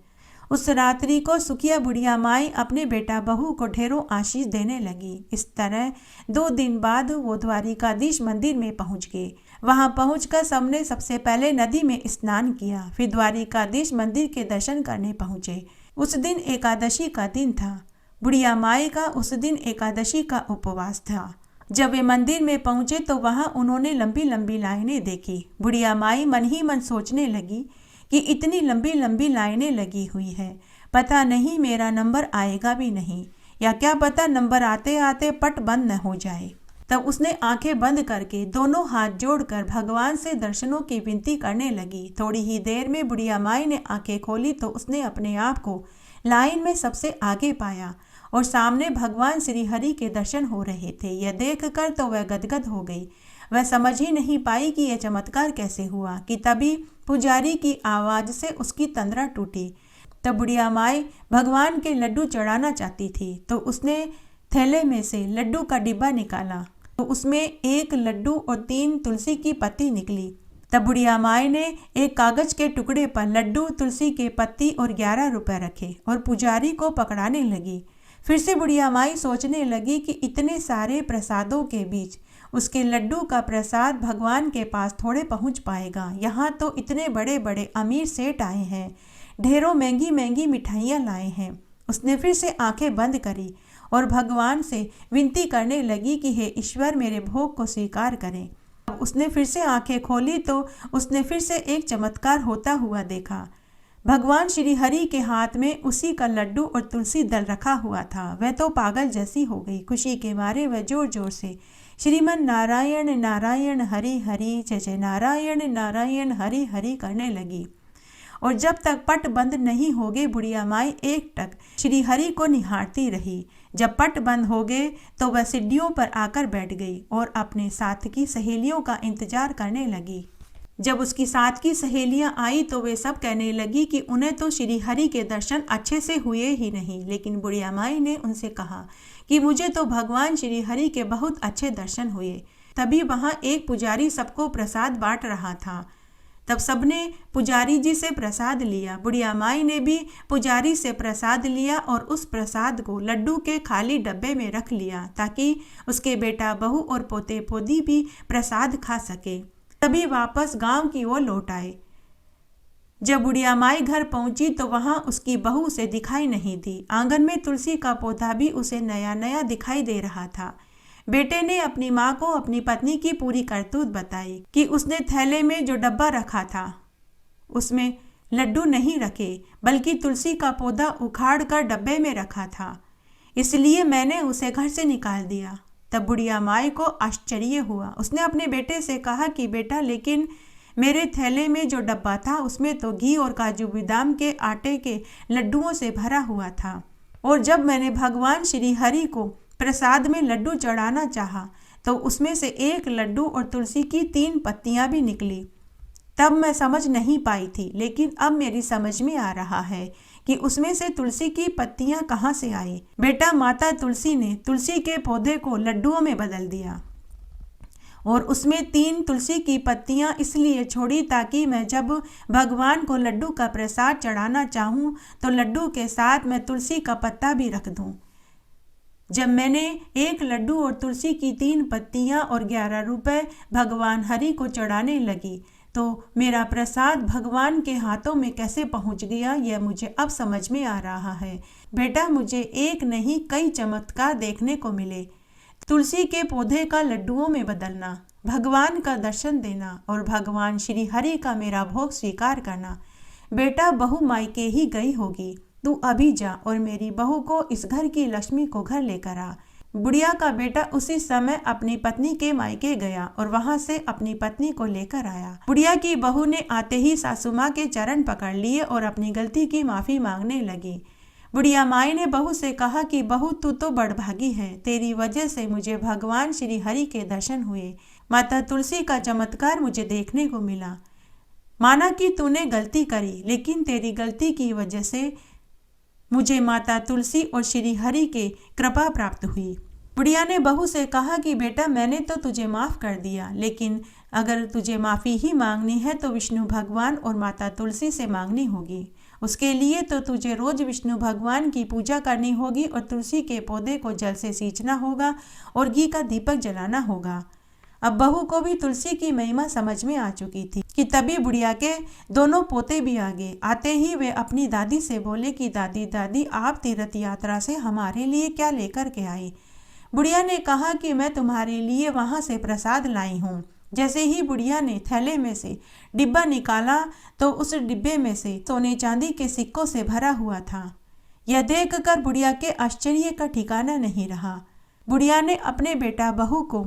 उस रात्रि को सुखिया बुढ़िया माई अपने बेटा बहू को ढेरों आशीष देने लगी। इस तरह 2 दिन बाद वो द्वारिकाधीश मंदिर में पहुंच गए। वहां पहुंचकर सबने सबसे पहले नदी में स्नान किया, फिर द्वारिकाधीश मंदिर के दर्शन करने पहुंचे। उस दिन एकादशी का दिन था। बुढ़िया माई का उस दिन एकादशी का उपवास था। जब वे मंदिर में पहुंचे तो वहां उन्होंने लंबी लंबी लाइनें देखी। बुढ़िया माई मन ही मन सोचने लगी कि इतनी लंबी लंबी लाइनें लगी हुई है, पता नहीं मेरा नंबर आएगा भी नहीं, या क्या पता नंबर आते आते पट बंद न हो जाए। तब उसने आंखें बंद करके दोनों हाथ जोड़कर भगवान से दर्शनों की विनती करने लगी। थोड़ी ही देर में बुढ़िया माई ने आंखें खोली तो उसने अपने आप को लाइन में सबसे आगे पाया और सामने भगवान श्री हरि के दर्शन हो रहे थे। यह देखकर तो वह गदगद हो गई। वह समझ ही नहीं पाई कि यह चमत्कार कैसे हुआ कि तभी पुजारी की आवाज़ से उसकी तंद्रा टूटी। तब बुढ़िया माई भगवान के लड्डू चढ़ाना चाहती थी तो उसने थैले में से लड्डू का डिब्बा निकाला तो उसमें 1 लड्डू और 3 तुलसी की पत्ती निकली। तब बुढ़िया माई ने एक कागज के टुकड़े पर लड्डू, तुलसी के पत्ती और 11 रुपए रखे और पुजारी को पकड़ाने लगी। फिर से बुढ़िया माई सोचने लगी कि इतने सारे प्रसादों के बीच उसके लड्डू का प्रसाद भगवान के पास थोड़े पहुंच पाएगा। यहाँ तो इतने बड़े बड़े अमीर सेठ आए हैं, ढेरों महंगी महंगी मिठाइयाँ लाए हैं। उसने फिर से आंखें बंद करी और भगवान से विनती करने लगी कि हे ईश्वर, मेरे भोग को स्वीकार करें। उसने फिर से आंखें खोली तो उसने फिर से एक चमत्कार होता हुआ देखा। भगवान श्री हरि के हाथ में उसी का लड्डू और तुलसी दल रखा हुआ था। वह तो पागल जैसी हो गई। खुशी के मारे वह जोर जोर से श्रीमन नारायण नारायण हरि हरि, जय जय नारायण नारायण हरि हरि करने लगी। और जब तक पट बंद नहीं हो गए बुढ़िया माई एकटक श्री हरि को निहारती रही। जब पट बंद हो गए तो वह सीढ़ियों पर आकर बैठ गई और अपने साथ की सहेलियों का इंतजार करने लगी। जब उसकी साथ की सहेलियां आई तो वे सब कहने लगी कि उन्हें तो श्री हरि के दर्शन अच्छे से हुए ही नहीं। लेकिन बुढ़िया माई ने उनसे कहा कि मुझे तो भगवान श्री हरि के बहुत अच्छे दर्शन हुए। तभी वहाँ एक पुजारी सबको प्रसाद बांट रहा था। तब सबने पुजारी जी से प्रसाद लिया। बुढ़िया माई ने भी पुजारी से प्रसाद लिया और उस प्रसाद को लड्डू के खाली डब्बे में रख लिया ताकि उसके बेटा बहू और पोते पोती भी प्रसाद खा सके। तभी वापस गांव की ओर लौट आए। जब बुढ़िया माई घर पहुंची तो वहां उसकी बहू उसे दिखाई नहीं दी। आंगन में तुलसी का पौधा भी उसे नया नया दिखाई दे रहा था। बेटे ने अपनी माँ को अपनी पत्नी की पूरी करतूत बताई कि उसने थैले में जो डब्बा रखा था उसमें लड्डू नहीं रखे बल्कि तुलसी का पौधा उखाड़ कर डब्बे में रखा था, इसलिए मैंने उसे घर से निकाल दिया। तब बुढ़िया माई को आश्चर्य हुआ। उसने अपने बेटे से कहा कि बेटा, लेकिन मेरे थैले में जो डब्बा था उसमें तो घी और काजू बादाम के आटे के लड्डुओं से भरा हुआ था, और जब मैंने भगवान श्री हरि को प्रसाद में लड्डू चढ़ाना चाहा तो उसमें से 1 लड्डू और तुलसी की 3 पत्तियां भी निकली। तब मैं समझ नहीं पाई थी, लेकिन अब मेरी समझ में आ रहा है कि उसमें से तुलसी की पत्तियां कहाँ से आई। बेटा, माता तुलसी ने तुलसी के पौधे को लड्डुओं में बदल दिया और उसमें 3 तुलसी की पत्तियां इसलिए छोड़ी ताकि मैं जब भगवान को लड्डू का प्रसाद चढ़ाना चाहूं तो लड्डू के साथ मैं तुलसी का पत्ता भी रख दूं। जब मैंने 1 लड्डू और तुलसी की 3 पत्तियां और 11 रुपए भगवान हरि को चढ़ाने लगी तो मेरा प्रसाद भगवान के हाथों में कैसे पहुंच गया, यह मुझे अब समझ में आ रहा है। बेटा, मुझे एक नहीं कई चमत्कार देखने को मिले। तुलसी के पौधे का लड्डुओं में बदलना, भगवान का दर्शन देना और भगवान श्री हरि का मेरा भोग स्वीकार करना। बेटा, बहू मायके ही गई होगी, तू अभी जा और मेरी बहू को इस घर की लक्ष्मी को घर लेकर आ। बुढ़िया का बेटा उसी समय अपनी पत्नी के मायके गया और वहां से अपनी पत्नी को लेकर आया। बुढ़िया की बहू ने आते ही सासू माँ के चरण पकड़ लिए और अपनी गलती की माफी मांगने लगी। बुढ़िया माई ने बहू से कहा कि बहू, तू तो बड़भागी है, तेरी वजह से मुझे भगवान श्री हरि के दर्शन हुए। माता तुलसी का चमत्कार मुझे देखने को मिला। माना कि तूने गलती करी, लेकिन तेरी गलती की वजह से मुझे माता तुलसी और श्री हरि के कृपा प्राप्त हुई। बुढ़िया ने बहू से कहा कि बेटा, मैंने तो तुझे माफ़ कर दिया, लेकिन अगर तुझे माफ़ी ही मांगनी है तो विष्णु भगवान और माता तुलसी से मांगनी होगी। उसके लिए तो तुझे रोज विष्णु भगवान की पूजा करनी होगी और तुलसी के पौधे को जल से सींचना होगा और घी का दीपक जलाना होगा। अब बहू को भी तुलसी की महिमा समझ में आ चुकी थी कि तभी बुढ़िया के दोनों पोते भी आ गए। आते ही वे अपनी दादी से बोले कि दादी दादी, आप तीर्थ यात्रा से हमारे लिए क्या लेकर के आई। बुढ़िया ने कहा कि मैं तुम्हारे लिए वहाँ से प्रसाद लाई हूँ। जैसे ही बुढ़िया ने थैले में से डिब्बा निकाला तो उस डिब्बे में से सोने चांदी के सिक्कों से भरा हुआ था। यह देखकर बुढ़िया के आश्चर्य का ठिकाना नहीं रहा। बुढ़िया ने अपने बेटा बहू को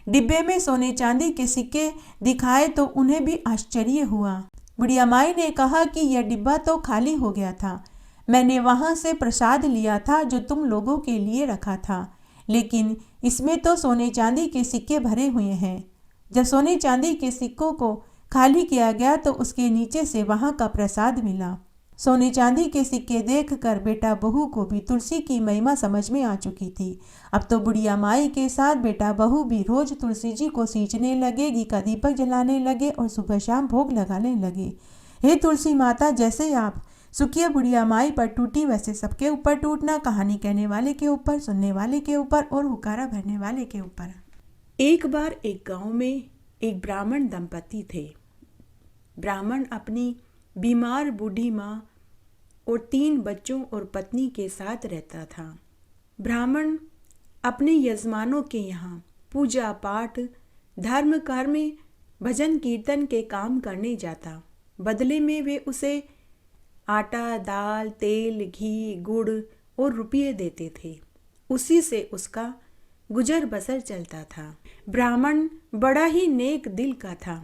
डिब्बे में सोने चांदी के सिक्के दिखाए तो उन्हें भी आश्चर्य हुआ। बुढ़िया माई ने कहा कि यह डिब्बा तो खाली हो गया था, मैंने वहाँ से प्रसाद लिया था जो तुम लोगों के लिए रखा था, लेकिन इसमें तो सोने चांदी के सिक्के भरे हुए हैं। जब सोने चांदी के सिक्कों को खाली किया गया तो उसके नीचे से वहाँ का प्रसाद मिला। सोने चांदी के सिक्के देखकर बेटा बहू को भी तुलसी की महिमा समझ में आ चुकी थी। अब तो बुढ़िया माई के साथ बेटा बहू भी रोज तुलसी जी को सींचने लगे, घी का दीपक जलाने लगे और सुबह शाम भोग लगाने लगे। हे तुलसी माता, जैसे आप सुखिया बुढ़िया माई पर टूटी वैसे सबके ऊपर टूटना, कहानी कहने वाले के ऊपर, सुनने वाले के ऊपर और हुकारा भरने वाले के ऊपर। एक बार एक गांव में एक ब्राह्मण दंपति थे। ब्राह्मण अपनी बीमार बूढ़ी माँ और 3 बच्चों और पत्नी के साथ रहता था। ब्राह्मण अपने यजमानों के यहाँ पूजा पाठ, धर्म कर्म, भजन कीर्तन के काम करने जाता। बदले में वे उसे आटा, दाल, तेल, घी, गुड़ और रुपये देते थे। उसी से उसका गुजर बसर चलता था। ब्राह्मण बड़ा ही नेक दिल का था।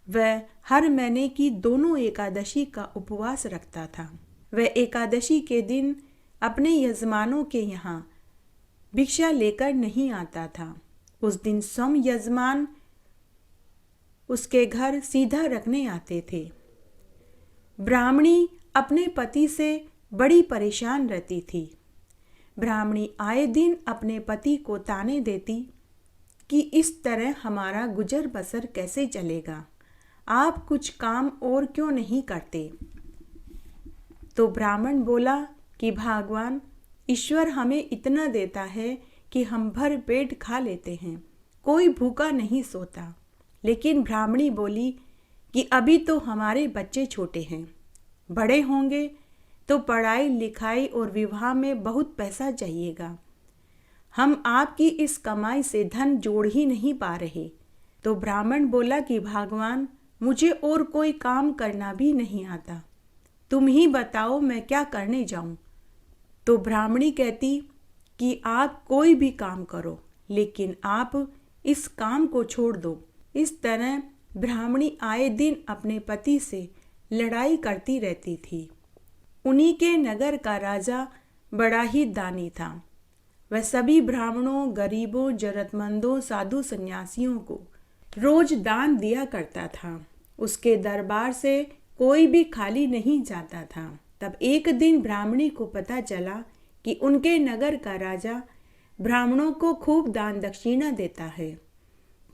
वह हर महीने की दोनों एकादशी का उपवास रखता था। वह एकादशी के दिन अपने यजमानों के यहाँ भिक्षा लेकर नहीं आता था। उस दिन स्वयं यजमान उसके घर सीधा रखने आते थे। ब्राह्मणी अपने पति से बड़ी परेशान रहती थी। ब्राह्मणी आए दिन अपने पति को ताने देती कि इस तरह हमारा गुजर बसर कैसे चलेगा, आप कुछ काम और क्यों नहीं करते। तो ब्राह्मण बोला कि भगवान ईश्वर हमें इतना देता है कि हम भर पेट खा लेते हैं, कोई भूखा नहीं सोता। लेकिन ब्राह्मणी बोली कि अभी तो हमारे बच्चे छोटे हैं, बड़े होंगे तो पढ़ाई लिखाई और विवाह में बहुत पैसा चाहिएगा। हम आपकी इस कमाई से धन जोड़ ही नहीं पा रहे। तो ब्राह्मण बोला कि भगवान मुझे और कोई काम करना भी नहीं आता, तुम ही बताओ मैं क्या करने जाऊं। तो ब्राह्मणी कहती कि आप कोई भी काम करो, लेकिन आप इस काम को छोड़ दो। इस तरह ब्राह्मणी आए दिन अपने पति से लड़ाई करती रहती थी। उन्हीं के नगर का राजा बड़ा ही दानी था। वह सभी ब्राह्मणों, गरीबों, जरूरतमंदों, साधु सन्यासियों को रोज दान दिया करता था। उसके दरबार से कोई भी खाली नहीं जाता था। तब एक दिन ब्राह्मणी को पता चला कि उनके नगर का राजा ब्राह्मणों को खूब दान दक्षिणा देता है।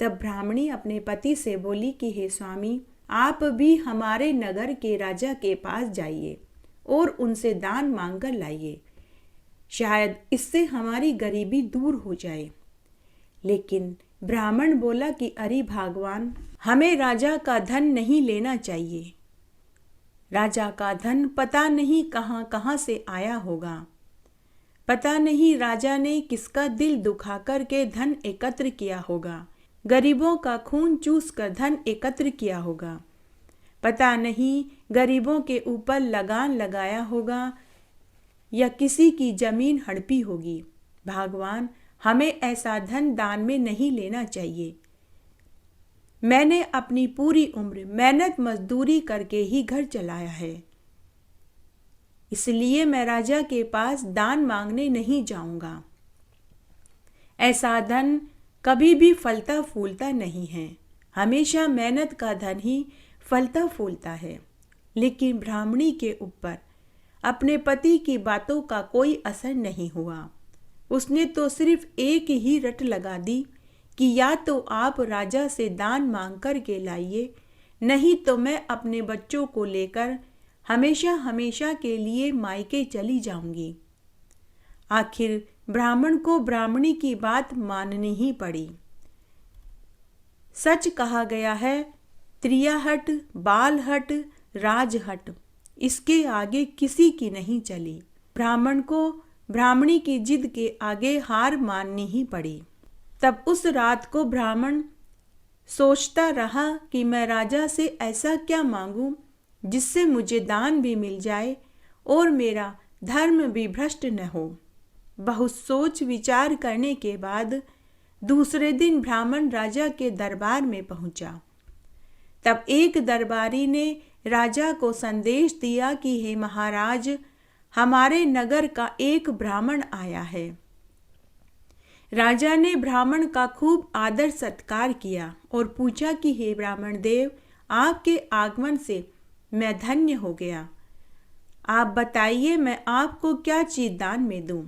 तब ब्राह्मणी अपने पति से बोली कि हे स्वामी, आप भी हमारे नगर के राजा के पास जाइए और उनसे दान मांगकर लाइए, शायद इससे हमारी गरीबी दूर हो जाए। लेकिन ब्राह्मण बोला कि अरे भगवान, हमें राजा का धन नहीं लेना चाहिए। राजा का धन पता नहीं कहाँ कहाँ से आया होगा। पता नहीं राजा ने किसका दिल दुखा कर के धन एकत्र किया होगा, गरीबों का खून चूस कर धन एकत्र किया होगा। पता नहीं गरीबों के ऊपर लगान लगाया होगा या किसी की जमीन हड़पी होगी। भगवान, हमें ऐसा धन दान में नहीं लेना चाहिए। मैंने अपनी पूरी उम्र मेहनत मजदूरी करके ही घर चलाया है, इसलिए मैं राजा के पास दान मांगने नहीं जाऊंगा। ऐसा धन कभी भी फलता फूलता नहीं है, हमेशा मेहनत का धन ही फलता फूलता है। लेकिन ब्राह्मणी के ऊपर अपने पति की बातों का कोई असर नहीं हुआ। उसने तो सिर्फ एक ही रट लगा दी कि या तो आप राजा से दान मांग कर के लाइए, नहीं तो मैं अपने बच्चों को लेकर हमेशा हमेशा के लिए मायके चली जाऊंगी। आखिर ब्राह्मण को ब्राह्मणी की बात माननी ही पड़ी। सच कहा गया है, त्रियाहट, बालहट, राजहट, इसके आगे किसी की नहीं चली। ब्राह्मण को ब्राह्मणी की जिद के आगे हार माननी ही पड़ी। तब उस रात को ब्राह्मण सोचता रहा कि मैं राजा से ऐसा क्या मांगूं जिससे मुझे दान भी मिल जाए और मेरा धर्म भी भ्रष्ट न हो। बहुत सोच विचार करने के बाद दूसरे दिन ब्राह्मण राजा के दरबार में पहुंचा। तब एक दरबारी ने राजा को संदेश दिया कि हे महाराज, हमारे नगर का एक ब्राह्मण आया है। राजा ने ब्राह्मण का खूब आदर सत्कार किया और पूछा कि हे ब्राह्मण देव, आपके आगमन से मैं धन्य हो गया। आप बताइए, मैं आपको क्या चीज दान में दूं?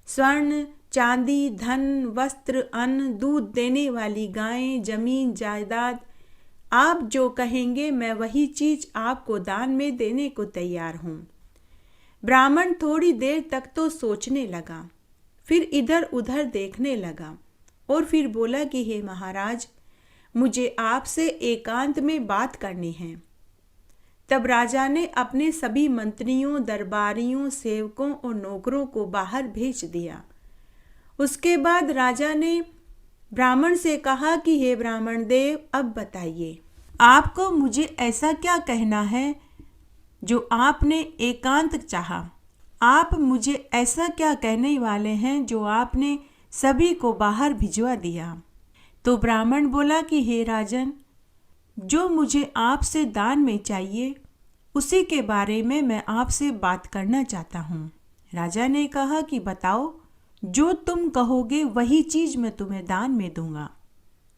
स्वर्ण, चांदी, धन, वस्त्र, अन्न, दूध देने वाली गायें, जमीन, जायदाद, आप जो कहेंगे मैं वही चीज आपको दान में देने को तैयार हूं। ब्राह्मण थोड़ी देर तक तो सोचने लगा, फिर इधर उधर देखने लगा और फिर बोला कि हे महाराज, मुझे आपसे एकांत में बात करनी है। तब राजा ने अपने सभी मंत्रियों, दरबारियों, सेवकों और नौकरों को बाहर भेज दिया। उसके बाद राजा ने ब्राह्मण से कहा कि हे ब्राह्मण देव, अब बताइए, आपको मुझे ऐसा क्या कहना है जो आपने एकांत चाहा? आप मुझे ऐसा क्या कहने वाले हैं जो आपने सभी को बाहर भिजवा दिया? तो ब्राह्मण बोला कि हे राजन, जो मुझे आपसे दान में चाहिए उसी के बारे में मैं आपसे बात करना चाहता हूँ। राजा ने कहा कि बताओ, जो तुम कहोगे वही चीज़ मैं तुम्हें दान में दूंगा।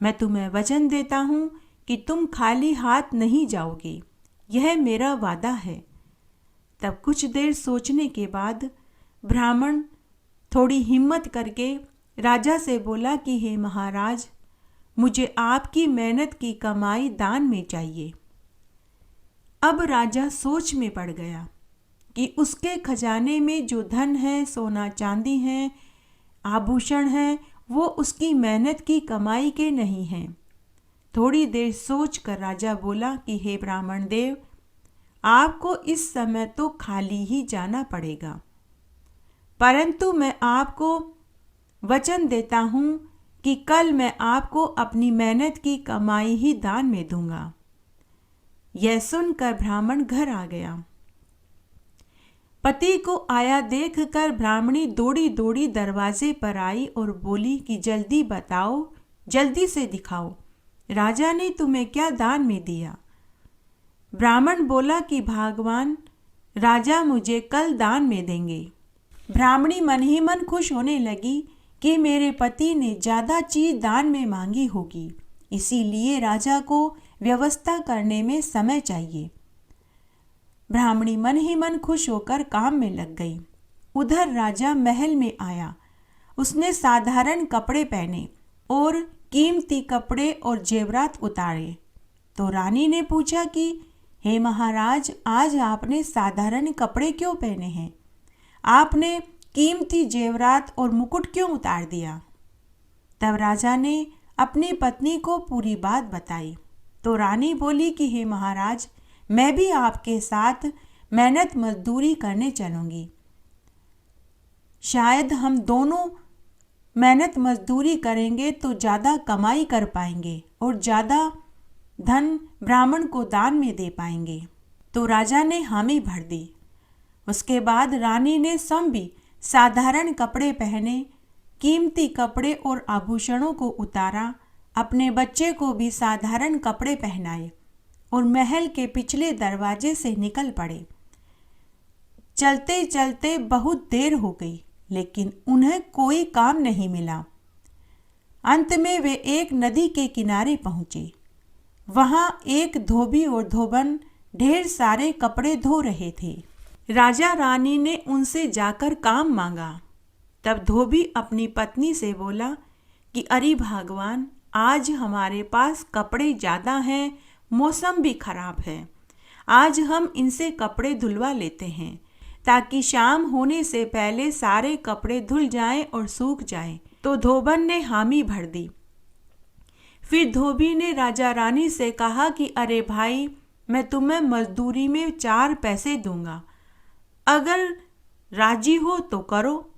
मैं तुम्हें वचन देता हूँ कि तुम खाली हाथ नहीं जाओगे, यह मेरा वादा है। तब कुछ देर सोचने के बाद ब्राह्मण थोड़ी हिम्मत करके राजा से बोला कि हे महाराज, मुझे आपकी मेहनत की कमाई दान में चाहिए। अब राजा सोच में पड़ गया कि उसके खजाने में जो धन है, सोना चांदी है, आभूषण है, वो उसकी मेहनत की कमाई के नहीं हैं। थोड़ी देर सोचकर राजा बोला कि हे ब्राह्मण देव, आपको इस समय तो खाली ही जाना पड़ेगा, परंतु मैं आपको वचन देता हूँ कि कल मैं आपको अपनी मेहनत की कमाई ही दान में दूंगा। यह सुनकर ब्राह्मण घर आ गया। पति को आया देखकर ब्राह्मणी दौड़ी दौड़ी दरवाजे पर आई और बोली कि जल्दी बताओ, जल्दी से दिखाओ, राजा ने तुम्हें क्या दान में दिया? ब्राह्मण बोला कि भगवान, राजा मुझे कल दान में देंगे। ब्राह्मणी मन ही मन खुश होने लगी कि मेरे पति ने ज़्यादा चीज़ दान में मांगी होगी इसीलिए राजा को व्यवस्था करने में समय चाहिए। ब्राह्मणी मन ही मन खुश होकर काम में लग गई। उधर राजा महल में आया। उसने साधारण कपड़े पहने और कीमती कपड़े और जेवरात उतारे। तो रानी ने पूछा कि हे महाराज, आज आपने साधारण कपड़े क्यों पहने हैं? आपने कीमती जेवरात और मुकुट क्यों उतार दिया? तब राजा ने अपनी पत्नी को पूरी बात बताई। तो रानी बोली कि हे महाराज, मैं भी आपके साथ मेहनत मजदूरी करने चलूँगी। शायद हम दोनों मेहनत मजदूरी करेंगे तो ज़्यादा कमाई कर पाएंगे और ज़्यादा धन ब्राह्मण को दान में दे पाएंगे। तो राजा ने हामी भर दी। उसके बाद रानी ने स्वयं भी साधारण कपड़े पहने, कीमती कपड़े और आभूषणों को उतारा, अपने बच्चे को भी साधारण कपड़े पहनाए और महल के पिछले दरवाजे से निकल पड़े। चलते चलते बहुत देर हो गई, लेकिन उन्हें कोई काम नहीं मिला। अंत में वे एक नदी के किनारे पहुंचे। वहां एक धोबी और धोबन ढेर सारे कपड़े धो रहे थे। राजा रानी ने उनसे जाकर काम मांगा। तब धोबी अपनी पत्नी से बोला कि अरे भगवान, आज हमारे पास कपड़े ज़्यादा हैं, मौसम भी खराब है। आज हम इनसे कपड़े धुलवा लेते हैं ताकि शाम होने से पहले सारे कपड़े धुल जाएं और सूख जाएं। तो धोबन ने हामी भर दी। फिर धोबी ने राजा रानी से कहा कि अरे भाई, मैं तुम्हें मजदूरी में 4 पैसे दूंगा। अगर राजी हो तो करो,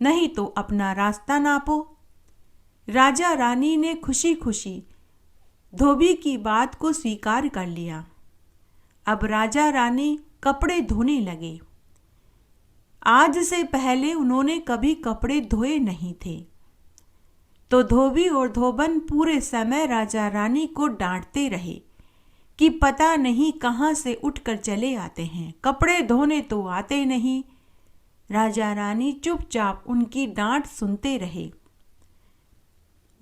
नहीं तो अपना रास्ता नापो। राजा रानी ने खुशी खुशी धोबी की बात को स्वीकार कर लिया। अब राजा रानी कपड़े धोने लगे। आज से पहले उन्होंने कभी कपड़े धोए नहीं थे। तो धोबी और धोबन पूरे समय राजा रानी को डांटते रहे कि पता नहीं कहाँ से उठकर चले आते हैं, कपड़े धोने तो आते नहीं। राजा रानी चुपचाप उनकी डांट सुनते रहे।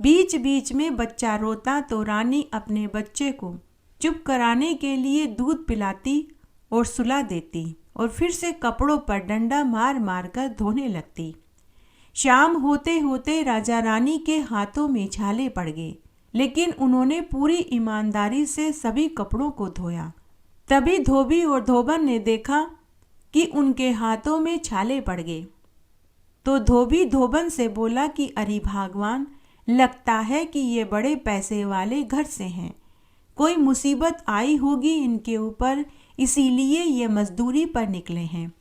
बीच बीच में बच्चा रोता तो रानी अपने बच्चे को चुप कराने के लिए दूध पिलाती और सुला देती और फिर से कपड़ों पर डंडा मार मार कर धोने लगती। शाम होते होते राजा रानी के हाथों में छाले पड़ गए, लेकिन उन्होंने पूरी ईमानदारी से सभी कपड़ों को धोया। तभी धोबी और धोबन ने देखा कि उनके हाथों में छाले पड़ गए। तो धोबी धोबन से बोला कि अरे भगवान, लगता है कि ये बड़े पैसे वाले घर से हैं, कोई मुसीबत आई होगी इनके ऊपर, इसीलिए ये मजदूरी पर निकले हैं।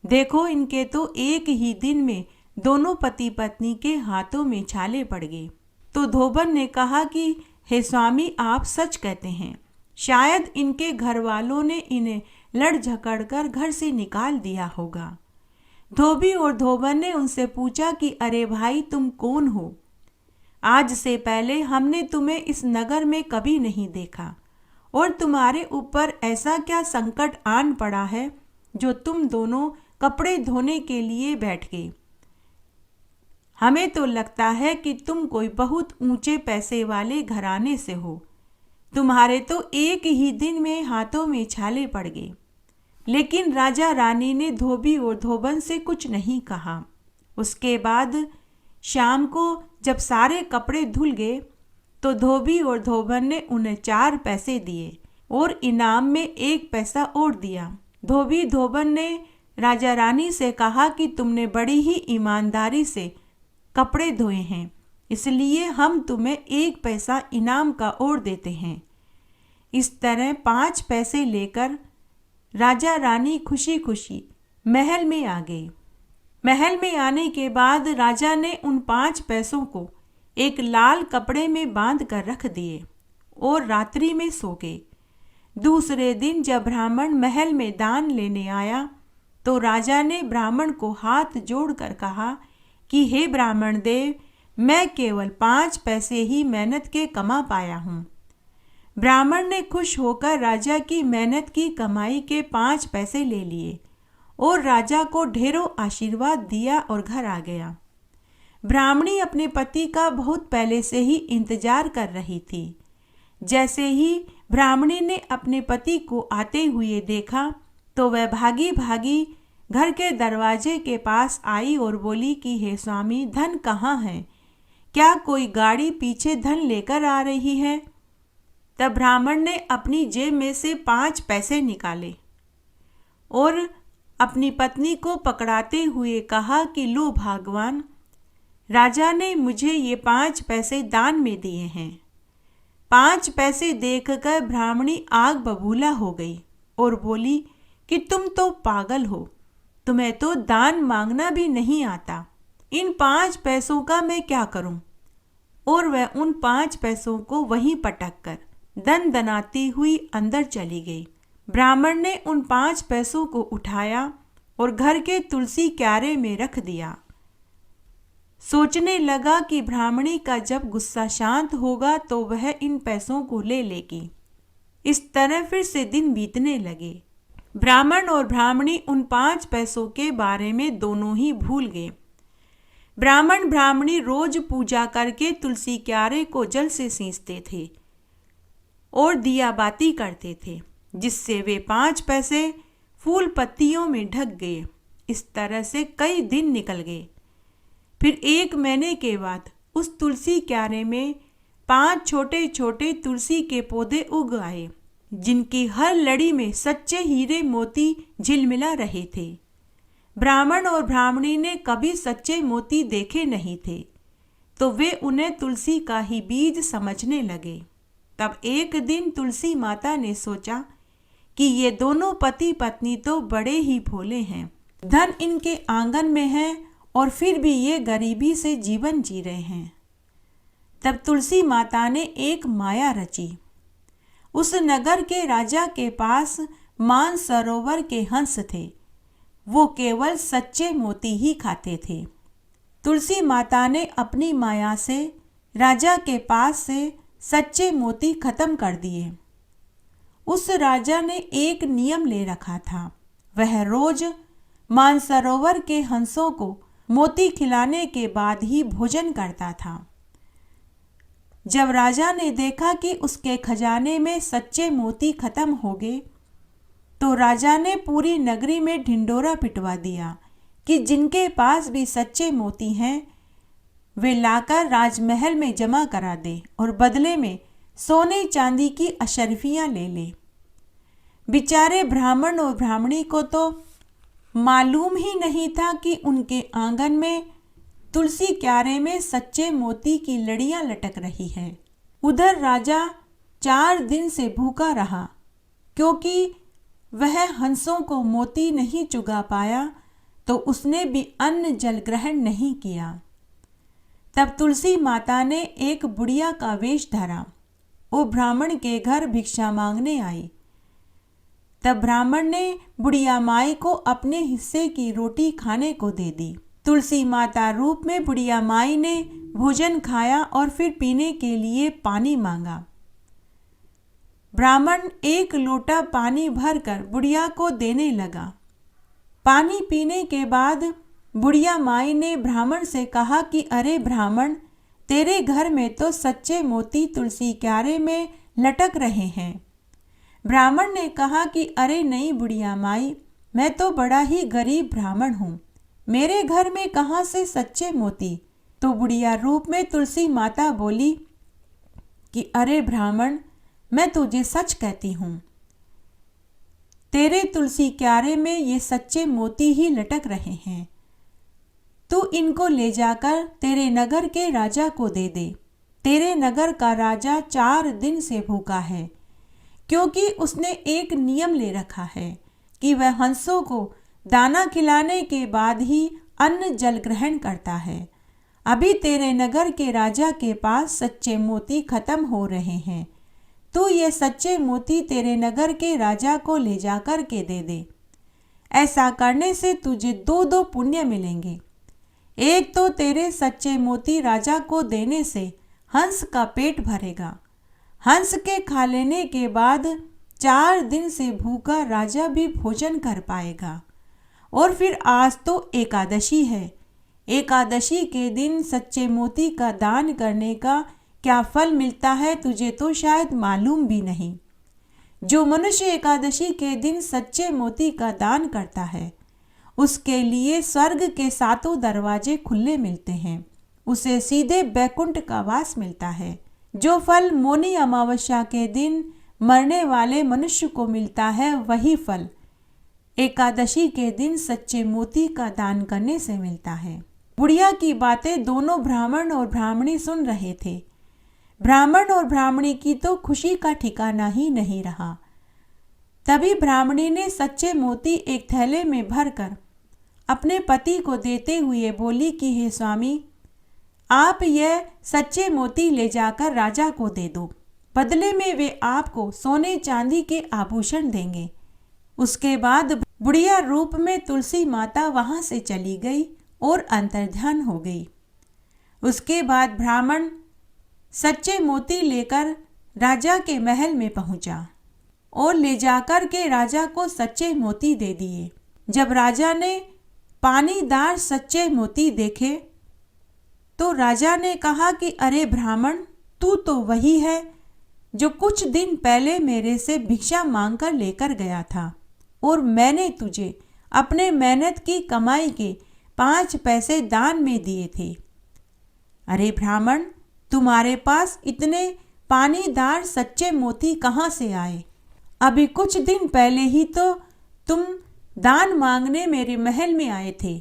देखो, इनके तो एक ही दिन में दोनों पति पत्नी के हाथों में छाले पड़ गए। तो धोबन ने कहा कि हे स्वामी, आप सच कहते हैं, शायद इनके घर वालों ने इन्हें लड़ झगड़ कर घर से निकाल दिया होगा। धोबी और धोबन ने उनसे पूछा कि अरे भाई, तुम कौन हो? आज से पहले हमने तुम्हें इस नगर में कभी नहीं देखा और तुम्हारे ऊपर ऐसा क्या संकट आन पड़ा है जो तुम दोनों कपड़े धोने के लिए बैठ गए। हमें तो लगता है कि तुम कोई बहुत ऊंचे पैसे वाले घराने से हो। तुम्हारे तो एक ही दिन में हाथों में छाले पड़ गए। लेकिन राजा रानी ने धोबी और धोबन से कुछ नहीं कहा। उसके बाद शाम को जब सारे कपड़े धुल गए तो धोबी और धोबन ने उन्हें 4 पैसे दिए और इनाम में 1 पैसा और दिया। धोबी धोबन ने राजा रानी से कहा कि तुमने बड़ी ही ईमानदारी से कपड़े धोए हैं, इसलिए हम तुम्हें 1 पैसा इनाम का और देते हैं। इस तरह 5 पैसे लेकर राजा रानी खुशी खुशी महल में आ गए। महल में आने के बाद राजा ने उन 5 पैसों को एक लाल कपड़े में बांध कर रख दिए और रात्रि में सो गए। दूसरे दिन जब ब्राह्मण महल में दान लेने आया तो राजा ने ब्राह्मण को हाथ जोड़कर कहा कि हे ब्राह्मण देव, मैं केवल 5 पैसे ही मेहनत के कमा पाया हूँ। ब्राह्मण ने खुश होकर राजा की मेहनत की कमाई के 5 पैसे ले लिए और राजा को ढेरों आशीर्वाद दिया और घर आ गया। ब्राह्मणी अपने पति का बहुत पहले से ही इंतजार कर रही थी। जैसे ही ब्राह्मणी ने अपने पति को आते हुए देखा तो वह भागी भागी घर के दरवाजे के पास आई और बोली कि हे स्वामी, धन कहाँ है? क्या कोई गाड़ी पीछे धन लेकर आ रही है? तब ब्राह्मण ने अपनी जेब में से 5 पैसे निकाले और अपनी पत्नी को पकड़ाते हुए कहा कि लो भगवान, राजा ने मुझे ये 5 पैसे दान में दिए हैं। 5 पैसे देखकर ब्राह्मणी आग बबूला हो गई और बोली कि तुम तो पागल हो, तुम्हें तो दान मांगना भी नहीं आता। इन 5 पैसों का मैं क्या करूं? और वह उन 5 पैसों को वहीं पटक कर दन दनाती हुई अंदर चली गई। ब्राह्मण ने उन 5 पैसों को उठाया और घर के तुलसी क्यारे में रख दिया। सोचने लगा कि ब्राह्मणी का जब गुस्सा शांत होगा तो वह इन पैसों को ले लेगी। इस तरह फिर से दिन बीतने लगे। ब्राह्मण और ब्राह्मणी उन 5 पैसों के बारे में दोनों ही भूल गए। ब्राह्मण ब्राह्मणी रोज पूजा करके तुलसी क्यारे को जल से सींचते थे और दिया बाती करते थे, जिससे वे 5 पैसे फूल पत्तियों में ढक गए। इस तरह से कई दिन निकल गए। फिर 1 महीने के बाद उस तुलसी क्यारे में 5 छोटे छोटे तुलसी के पौधे उग आए, जिनकी हर लड़ी में सच्चे हीरे मोती झिलमिला रहे थे। ब्राह्मण और ब्राह्मणी ने कभी सच्चे मोती देखे नहीं थे, तो वे उन्हें तुलसी का ही बीज समझने लगे। तब एक दिन तुलसी माता ने सोचा कि ये दोनों पति पत्नी तो बड़े ही भोले हैं। धन इनके आंगन में है और फिर भी ये गरीबी से जीवन जी रहे हैं। तब तुलसी माता ने एक माया रची। उस नगर के राजा के पास मानसरोवर के हंस थे। वो केवल सच्चे मोती ही खाते थे। तुलसी माता ने अपनी माया से राजा के पास से सच्चे मोती खत्म कर दिए। उस राजा ने एक नियम ले रखा था। वह रोज मानसरोवर के हंसों को मोती खिलाने के बाद ही भोजन करता था। जब राजा ने देखा कि उसके खजाने में सच्चे मोती खत्म हो गए, तो राजा ने पूरी नगरी में ढिंढोरा पिटवा दिया कि जिनके पास भी सच्चे मोती हैं वे लाकर राजमहल में जमा करा दे और बदले में सोने चांदी की अशर्फियां ले ले। बेचारे ब्राह्मण और ब्राह्मणी को तो मालूम ही नहीं था कि उनके आंगन में तुलसी क्यारे में सच्चे मोती की लड़ियां लटक रही हैं। उधर राजा 4 दिन से भूखा रहा, क्योंकि वह हंसों को मोती नहीं चुगा पाया, तो उसने भी अन्न जल ग्रहण नहीं किया। तब तुलसी माता ने एक बुढ़िया का वेश धरा। वो ब्राह्मण के घर भिक्षा मांगने आई। तब ब्राह्मण ने बुढ़िया माई को अपने हिस्से की रोटी खाने को दे दी। तुलसी माता रूप में बुढ़िया माई ने भोजन खाया और फिर पीने के लिए पानी मांगा। ब्राह्मण 1 लोटा पानी भरकर बुढ़िया को देने लगा। पानी पीने के बाद बुढ़िया माई ने ब्राह्मण से कहा कि अरे ब्राह्मण, तेरे घर में तो सच्चे मोती तुलसी क्यारे में लटक रहे हैं। ब्राह्मण ने कहा कि अरे नहीं बुढ़िया माई, मैं तो बड़ा ही गरीब ब्राह्मण हूँ, मेरे घर में कहाँ से सच्चे मोती। तो बुढ़िया रूप में तुलसी माता बोली कि अरे ब्राह्मण, मैं तुझे सच कहती हूँ, तेरे तुलसी क्यारे में ये सच्चे मोती ही लटक रहे हैं। तू इनको ले जाकर तेरे नगर के राजा को दे दे। तेरे नगर का राजा 4 दिन से भूखा है, क्योंकि उसने एक नियम ले रखा है कि वह हंसों को दाना खिलाने के बाद ही अन्न जल ग्रहण करता है। अभी तेरे नगर के राजा के पास सच्चे मोती खत्म हो रहे हैं। तू ये सच्चे मोती तेरे नगर के राजा को ले जाकर के दे दे। ऐसा करने से तुझे 2 पुण्य मिलेंगे। एक तो तेरे सच्चे मोती राजा को देने से हंस का पेट भरेगा। हंस के खा लेने के बाद 4 दिन से भूखा राजा भी भोजन कर पाएगा। और फिर आज तो एकादशी है, एकादशी के दिन सच्चे मोती का दान करने का क्या फल मिलता है तुझे तो शायद मालूम भी नहीं। जो मनुष्य एकादशी के दिन सच्चे मोती का दान करता है उसके लिए स्वर्ग के 7 दरवाजे खुले मिलते हैं, उसे सीधे बैकुंठ का वास मिलता है। जो फल मौनी अमावस्या के दिन मरने वाले मनुष्य को मिलता है वही फल एकादशी के दिन सच्चे मोती का दान करने से मिलता है। बुढ़िया की बातें दोनों ब्राह्मण और ब्राह्मणी सुन रहे थे। ब्राह्मण और ब्राह्मणी की तो खुशी का ठिकाना ही नहीं रहा। तभी ब्राह्मणी ने सच्चे मोती एक थैले में भरकर अपने पति को देते हुए बोली कि हे स्वामी, आप यह सच्चे मोती ले जाकर राजा को दे दो, बदले में वे आपको सोने चांदी के आभूषण देंगे। उसके बाद बुढ़िया रूप में तुलसी माता वहां से चली गई और अंतर्ध्यान हो गई। उसके बाद ब्राह्मण सच्चे मोती लेकर राजा के महल में पहुंचा और ले जाकर के राजा को सच्चे मोती दे दिए। जब राजा ने पानीदार सच्चे मोती देखे तो राजा ने कहा कि अरे ब्राह्मण, तू तो वही है जो कुछ दिन पहले मेरे से भिक्षा मांगकर लेकर गया था और मैंने तुझे अपने मेहनत की कमाई के 5 पैसे दान में दिए थे। अरे ब्राह्मण, तुम्हारे पास इतने पानीदार सच्चे मोती कहाँ से आए? अभी कुछ दिन पहले ही तो तुम दान मांगने मेरे महल में आए थे,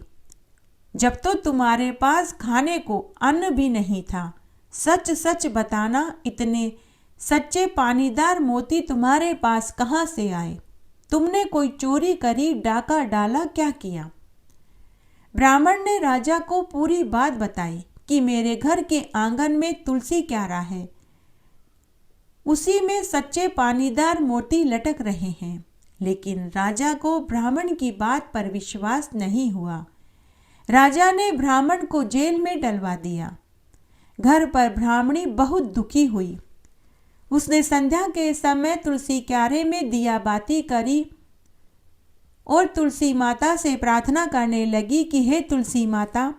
जब तो तुम्हारे पास खाने को अन्न भी नहीं था। सच सच बताना, इतने सच्चे पानीदार मोती तुम्हारे पास कहाँ से आए? तुमने कोई चोरी करी, डाका डाला, क्या किया? ब्राह्मण ने राजा को पूरी बात बताई कि मेरे घर के आंगन में तुलसी क्यारा है, उसी में सच्चे पानीदार मोती लटक रहे हैं। लेकिन राजा को ब्राह्मण की बात पर विश्वास नहीं हुआ। राजा ने ब्राह्मण को जेल में डलवा दिया। घर पर ब्राह्मणी बहुत दुखी हुई। उसने संध्या के समय तुलसी क्यारे में दिया बाती करी और तुलसी माता से प्रार्थना करने लगी कि हे तुलसी माता,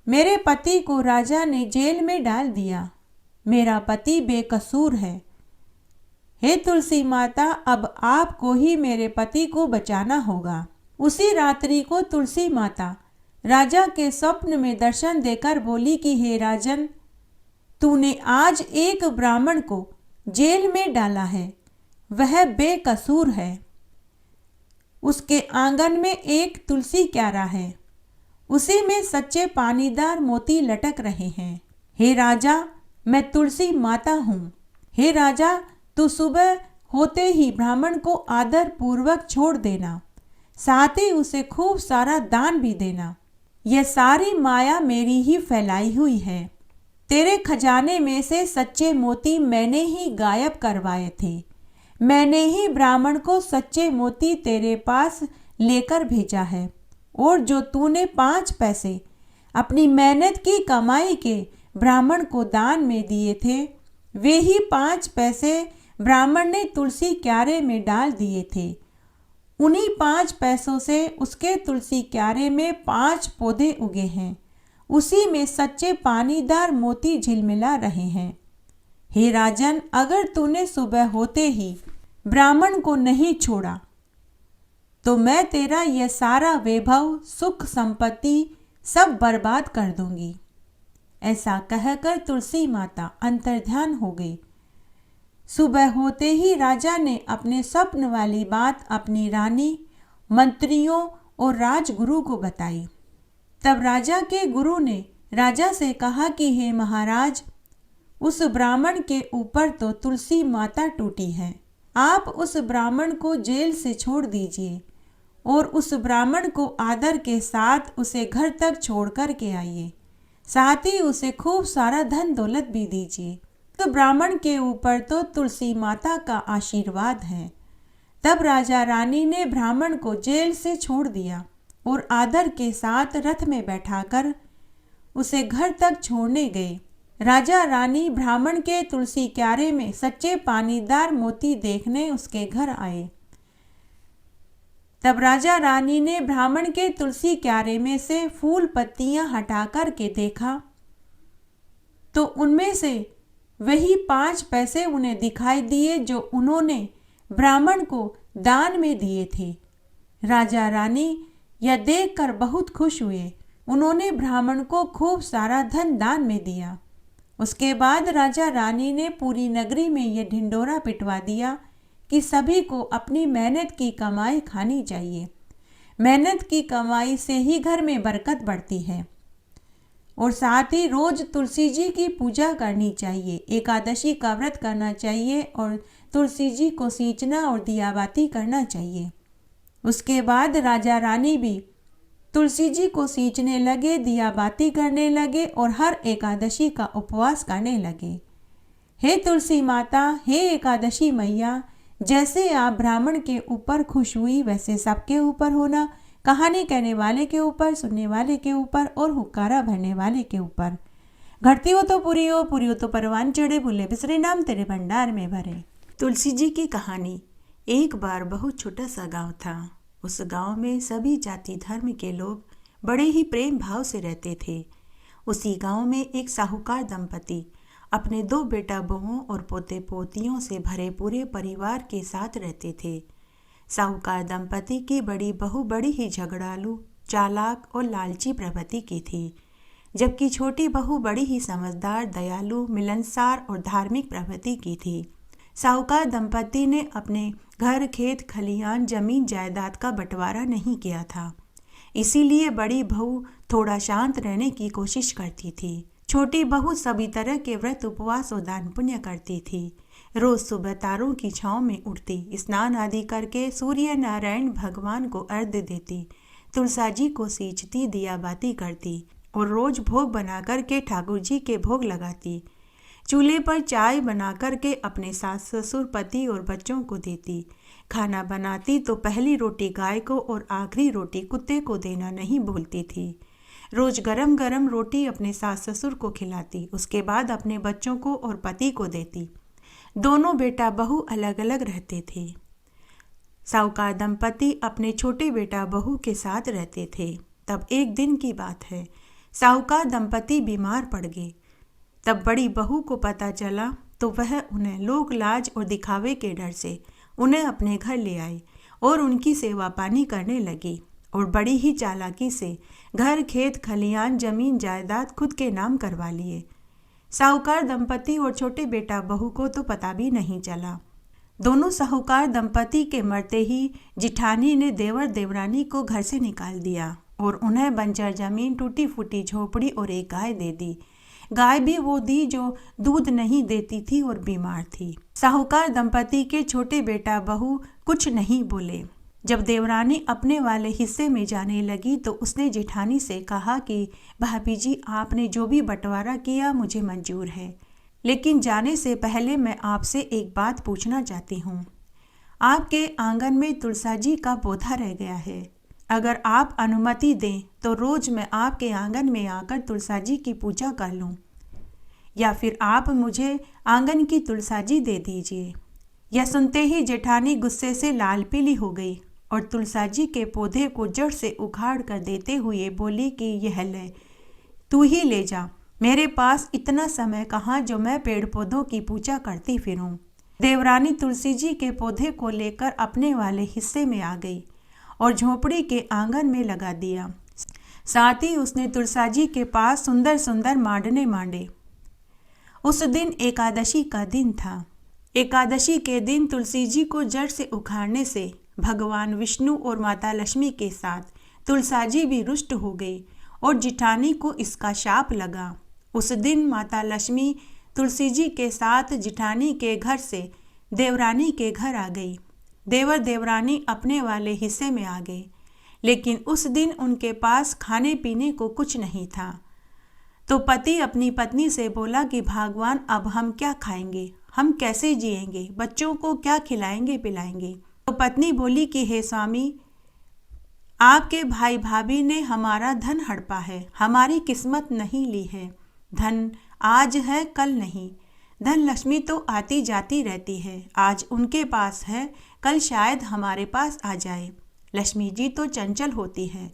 मेरे पति को राजा ने जेल में डाल दिया। मेरा पति बेकसूर है। हे तुलसी माता, अब आपको ही मेरे पति को बचाना होगा। उसी रात्रि को तुलसी माता राजा के स्वप्न में दर्शन देकर बोली कि हे राजन, तूने आज एक ब्राह्मण को जेल में डाला है, वह बेकसूर है। उसके आंगन में एक तुलसी क्यारा है, उसी में सच्चे पानीदार मोती लटक रहे हैं। हे राजा, मैं तुलसी माता हूँ। हे राजा, तू सुबह होते ही ब्राह्मण को आदर पूर्वक छोड़ देना, साथ ही उसे खूब सारा दान भी देना। यह सारी माया मेरी ही फैलाई हुई है। तेरे खजाने में से सच्चे मोती मैंने ही गायब करवाए थे। मैंने ही ब्राह्मण को सच्चे मोती तेरे पास लेकर भेजा है, और जो तूने 5 पैसे अपनी मेहनत की कमाई के ब्राह्मण को दान में दिए थे, वे ही 5 पैसे ब्राह्मण ने तुलसी क्यारे में डाल दिए थे। उन्हीं 5 पैसों से उसके तुलसी क्यारे में 5 पौधे उगे हैं, उसी में सच्चे पानीदार मोती झिलमिला रहे हैं। हे राजन, अगर तूने सुबह होते ही ब्राह्मण को नहीं छोड़ा तो मैं तेरा यह सारा वैभव, सुख, संपत्ति सब बर्बाद कर दूंगी। ऐसा कहकर तुलसी माता अंतर्ध्यान हो गई। सुबह होते ही राजा ने अपने स्वप्न वाली बात अपनी रानी, मंत्रियों और राजगुरु को बताई। तब राजा के गुरु ने राजा से कहा कि हे महाराज, उस ब्राह्मण के ऊपर तो तुलसी माता टूटी है। आप उस ब्राह्मण को जेल से छोड़ दीजिए और उस ब्राह्मण को आदर के साथ उसे घर तक छोड़ कर के आइए, साथ ही उसे खूब सारा धन दौलत भी दीजिए। तो ब्राह्मण के ऊपर तो तुलसी माता का आशीर्वाद है। तब राजा रानी ने ब्राह्मण को जेल से छोड़ दिया और आदर के साथ रथ में बैठाकर उसे घर तक छोड़ने गए। राजा रानी ब्राह्मण के तुलसी क्यारे में सच्चे पानीदार मोती देखने उसके घर आए। तब राजा रानी ने ब्राह्मण के तुलसी क्यारे में से फूल पत्तियां हटा कर के देखा तो उनमें से वही 5 पैसे उन्हें दिखाई दिए जो उन्होंने ब्राह्मण को दान में दिए थे। राजा रानी यह देखकर बहुत खुश हुए। उन्होंने ब्राह्मण को खूब सारा धन दान में दिया। उसके बाद राजा रानी ने पूरी नगरी में यह ढिंढोरा पिटवा दिया कि सभी को अपनी मेहनत की कमाई खानी चाहिए। मेहनत की कमाई से ही घर में बरकत बढ़ती है। और साथ ही रोज तुलसी जी की पूजा करनी चाहिए, एकादशी का व्रत करना चाहिए और तुलसी जी को सींचना और दियाबाती करना चाहिए। उसके बाद राजा रानी भी तुलसी जी को सींचने लगे, दियाबाती करने लगे और हर एकादशी का उपवास करने लगे। हे तुलसी माता, हे एकादशी मैया, जैसे आप ब्राह्मण के ऊपर खुश हुई वैसे सबके ऊपर होना, कहानी कहने वाले के ऊपर, सुनने वाले के ऊपर और हुक्कारा भरने वाले के ऊपर। घटती हो तो पूरी हो तो परवान चढ़े, भूले बिसरे नाम तेरे भंडार में भरे। तुलसी जी की कहानी। एक बार बहुत छोटा सा गांव था। उस गांव में सभी जाति धर्म के लोग बड़े ही प्रेम भाव से रहते थे। उसी गांव में एक साहूकार दंपति अपने 2 बेटा बहुओं और पोते पोतियों से भरे पूरे परिवार के साथ रहते थे। साहूकार दंपति की बड़ी बहू बड़ी ही झगड़ालू, चालाक और लालची प्रवृत्ति की थी, जबकि छोटी बहू बड़ी ही समझदार, दयालु, मिलनसार और धार्मिक प्रवृत्ति की थी। साहूकार दंपति ने अपने घर, खेत, खलिहान, जमीन जायदाद का बंटवारा नहीं किया था, इसीलिए बड़ी बहू थोड़ा शांत रहने की कोशिश करती थी। छोटी बहू सभी तरह के व्रत, उपवास और दान पुण्य करती थी। रोज सुबह तारों की छांव में उठती, स्नान आदि करके सूर्य नारायण भगवान को अर्घ्य देती, तुलसा जी को सींचती, दियाबाती करती और रोज भोग बना करके ठाकुर जी के भोग लगाती। चूल्हे पर चाय बना करके अपने सास ससुर, पति और बच्चों को देती। खाना बनाती तो पहली रोटी गाय को और आखिरी रोटी कुत्ते को देना नहीं भूलती थी। रोज गरम गरम रोटी अपने सास ससुर को खिलाती, उसके बाद अपने बच्चों को और पति को देती। दोनों बेटा बहू अलग अलग रहते थे। साहूकार दंपति अपने छोटे बेटा बहू के साथ रहते थे। तब एक दिन की बात है, साहूकार दंपति बीमार पड़ गए। तब बड़ी बहू को पता चला तो वह उन्हें लोक लाज और दिखावे के डर से उन्हें अपने घर ले आई और उनकी सेवा पानी करने लगी और बड़ी ही चालाकी से घर, खेत, खलिहान, जमीन जायदाद खुद के नाम करवा लिए। साहूकार दंपति और छोटे बेटा बहू को तो पता भी नहीं चला। दोनों साहूकार दंपति के मरते ही जिठानी ने देवर देवरानी को घर से निकाल दिया और उन्हें बंजर जमीन, टूटी फूटी झोपड़ी और एक गाय दे दी। गाय भी वो दी जो दूध नहीं देती थी और बीमार थी। साहूकार दंपति के छोटे बेटा बहू कुछ नहीं बोले। जब देवरानी अपने वाले हिस्से में जाने लगी तो उसने जेठानी से कहा कि भाभी जी, आपने जो भी बंटवारा किया मुझे मंजूर है, लेकिन जाने से पहले मैं आपसे एक बात पूछना चाहती हूँ। आपके आंगन में तुलसा जी का पौधा रह गया है। अगर आप अनुमति दें तो रोज मैं आपके आंगन में आकर तुलसा जी की पूजा कर लूं, या फिर आप मुझे आंगन की तुलसा जी दे दीजिए। यह सुनते ही जेठानी गुस्से से लाल पीली हो गई और तुलसा जी के पौधे को जड़ से उखाड़ कर देते हुए बोली कि यह ले, तू ही ले जा, मेरे पास इतना समय कहाँ जो मैं पेड़ पौधों की पूजा करती फिरूं। देवरानी तुलसी जी के पौधे को लेकर अपने वाले हिस्से में आ गई और झोपड़ी के आंगन में लगा दिया। साथ ही उसने तुलसा जी के पास सुंदर सुंदर मांडने मांडे। उस दिन एकादशी का दिन था। एकादशी के दिन तुलसी जी को जड़ से उखाड़ने से भगवान विष्णु और माता लक्ष्मी के साथ तुलसा जी भी रुष्ट हो गई और जिठानी को इसका शाप लगा। उस दिन माता लक्ष्मी तुलसी जी के साथ जिठानी के घर से देवरानी के घर आ गई। देवर देवरानी अपने वाले हिस्से में आ गए, लेकिन उस दिन उनके पास खाने पीने को कुछ नहीं था। तो पति अपनी पत्नी से बोला कि भगवान, अब हम क्या खाएंगे, हम कैसे जिएंगे, बच्चों को क्या खिलाएंगे पिलाएंगे। तो पत्नी बोली कि हे स्वामी, आपके भाई भाभी ने हमारा धन हड़पा है, हमारी किस्मत नहीं ली है। धन आज है कल नहीं। धन लक्ष्मी तो आती जाती रहती है, आज उनके पास है, कल शायद हमारे पास आ जाए। लक्ष्मी जी तो चंचल होती हैं।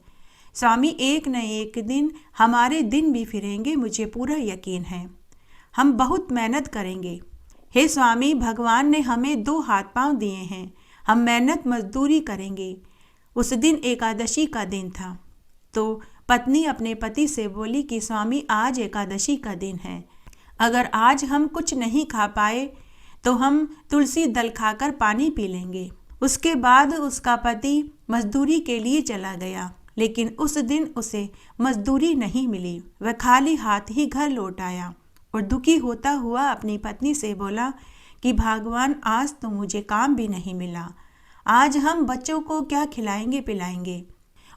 स्वामी एक न एक दिन हमारे दिन भी फिरेंगे, मुझे पूरा यकीन है। हम बहुत मेहनत करेंगे। हे स्वामी, भगवान ने हमें 2 हाथ पांव दिए हैं, हम मेहनत मजदूरी करेंगे। उस दिन एकादशी का दिन था, तो पत्नी अपने पति से बोली कि स्वामी आज एकादशी का दिन है, अगर आज हम कुछ नहीं खा पाए तो हम तुलसी दल खाकर पानी पी लेंगे। उसके बाद उसका पति मजदूरी के लिए चला गया, लेकिन उस दिन उसे मजदूरी नहीं मिली। वह खाली हाथ ही घर लौट आया और दुखी होता हुआ अपनी पत्नी से बोला कि भगवान आज तो मुझे काम भी नहीं मिला, आज हम बच्चों को क्या खिलाएंगे पिलाएंगे।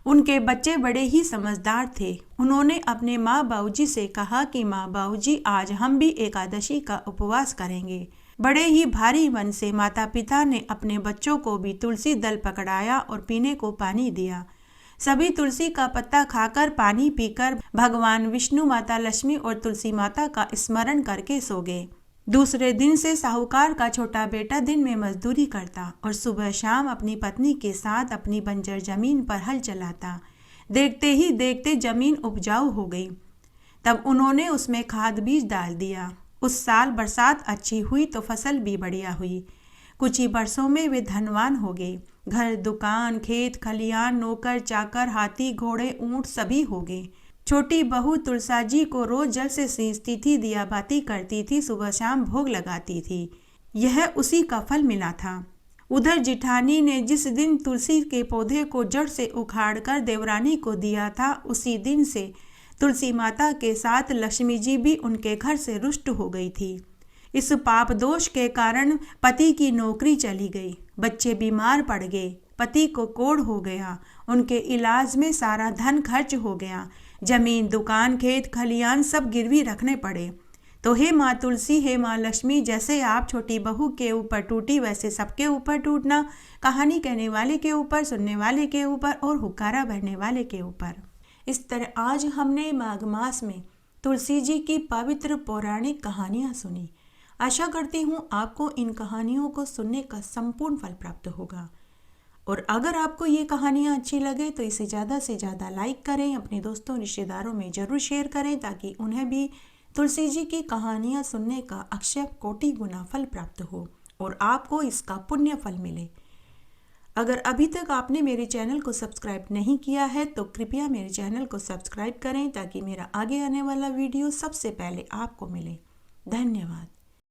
उनके बच्चे बड़े ही समझदार थे। उन्होंने अपने माँ बाबूजी से कहा कि माँ बाबूजी आज हम भी एकादशी का उपवास करेंगे। बड़े ही भारी मन से माता पिता ने अपने बच्चों को भी तुलसी दल पकड़ाया और पीने को पानी दिया। सभी तुलसी का पत्ता खाकर पानी पीकर भगवान विष्णु, माता लक्ष्मी और तुलसी माता का स्मरण करके सो गए। दूसरे दिन से साहूकार का छोटा बेटा दिन में मजदूरी करता और सुबह शाम अपनी पत्नी के साथ अपनी बंजर जमीन पर हल चलाता। देखते ही देखते जमीन उपजाऊ हो गई। तब उन्होंने उसमें खाद बीज डाल दिया। उस साल बरसात अच्छी हुई तो फसल भी बढ़िया हुई। कुछ ही बरसों में वे धनवान हो गए। घर, दुकान, खेत खलियान, नौकर चाकर, हाथी घोड़े, ऊंट सभी हो गए। छोटी बहू तुलसा जी को रोज जल से सींचती थी, दिया बाती करती थी, सुबह शाम भोग लगाती थी। यह उसी का फल मिला था। उधर जिठानी ने जिस दिन तुलसी के पौधे को जड़ से उखाड़कर देवरानी को दिया था, उसी दिन से तुलसी माता के साथ लक्ष्मी जी भी उनके घर से रुष्ट हो गई थी। इस पाप दोष के कारण पति की नौकरी चली गई, बच्चे बीमार पड़ गए, पति को कोढ़ हो गया, उनके इलाज में सारा धन खर्च हो गया, जमीन, दुकान, खेत खलियान सब गिरवी रखने पड़े। तो हे माँ तुलसी, हे माँ लक्ष्मी, जैसे आप छोटी बहू के ऊपर टूटी वैसे सबके ऊपर टूटना, कहानी कहने वाले के ऊपर, सुनने वाले के ऊपर और हुक्कारा भरने वाले के ऊपर। इस तरह आज हमने माघ मास में तुलसी जी की पवित्र पौराणिक कहानियाँ सुनी। आशा करती हूँ आपको इन कहानियों को सुनने का संपूर्ण फल प्राप्त होगा। और अगर आपको ये कहानियाँ अच्छी लगे तो इसे ज़्यादा से ज़्यादा लाइक करें, अपने दोस्तों रिश्तेदारों में ज़रूर शेयर करें, ताकि उन्हें भी तुलसी जी की कहानियाँ सुनने का अक्षय कोटि गुना फल प्राप्त हो और आपको इसका पुण्य फल मिले। अगर अभी तक आपने मेरे चैनल को सब्सक्राइब नहीं किया है तो कृपया मेरे चैनल को सब्सक्राइब करें, ताकि मेरा आगे आने वाला वीडियो सबसे पहले आपको मिले। धन्यवाद।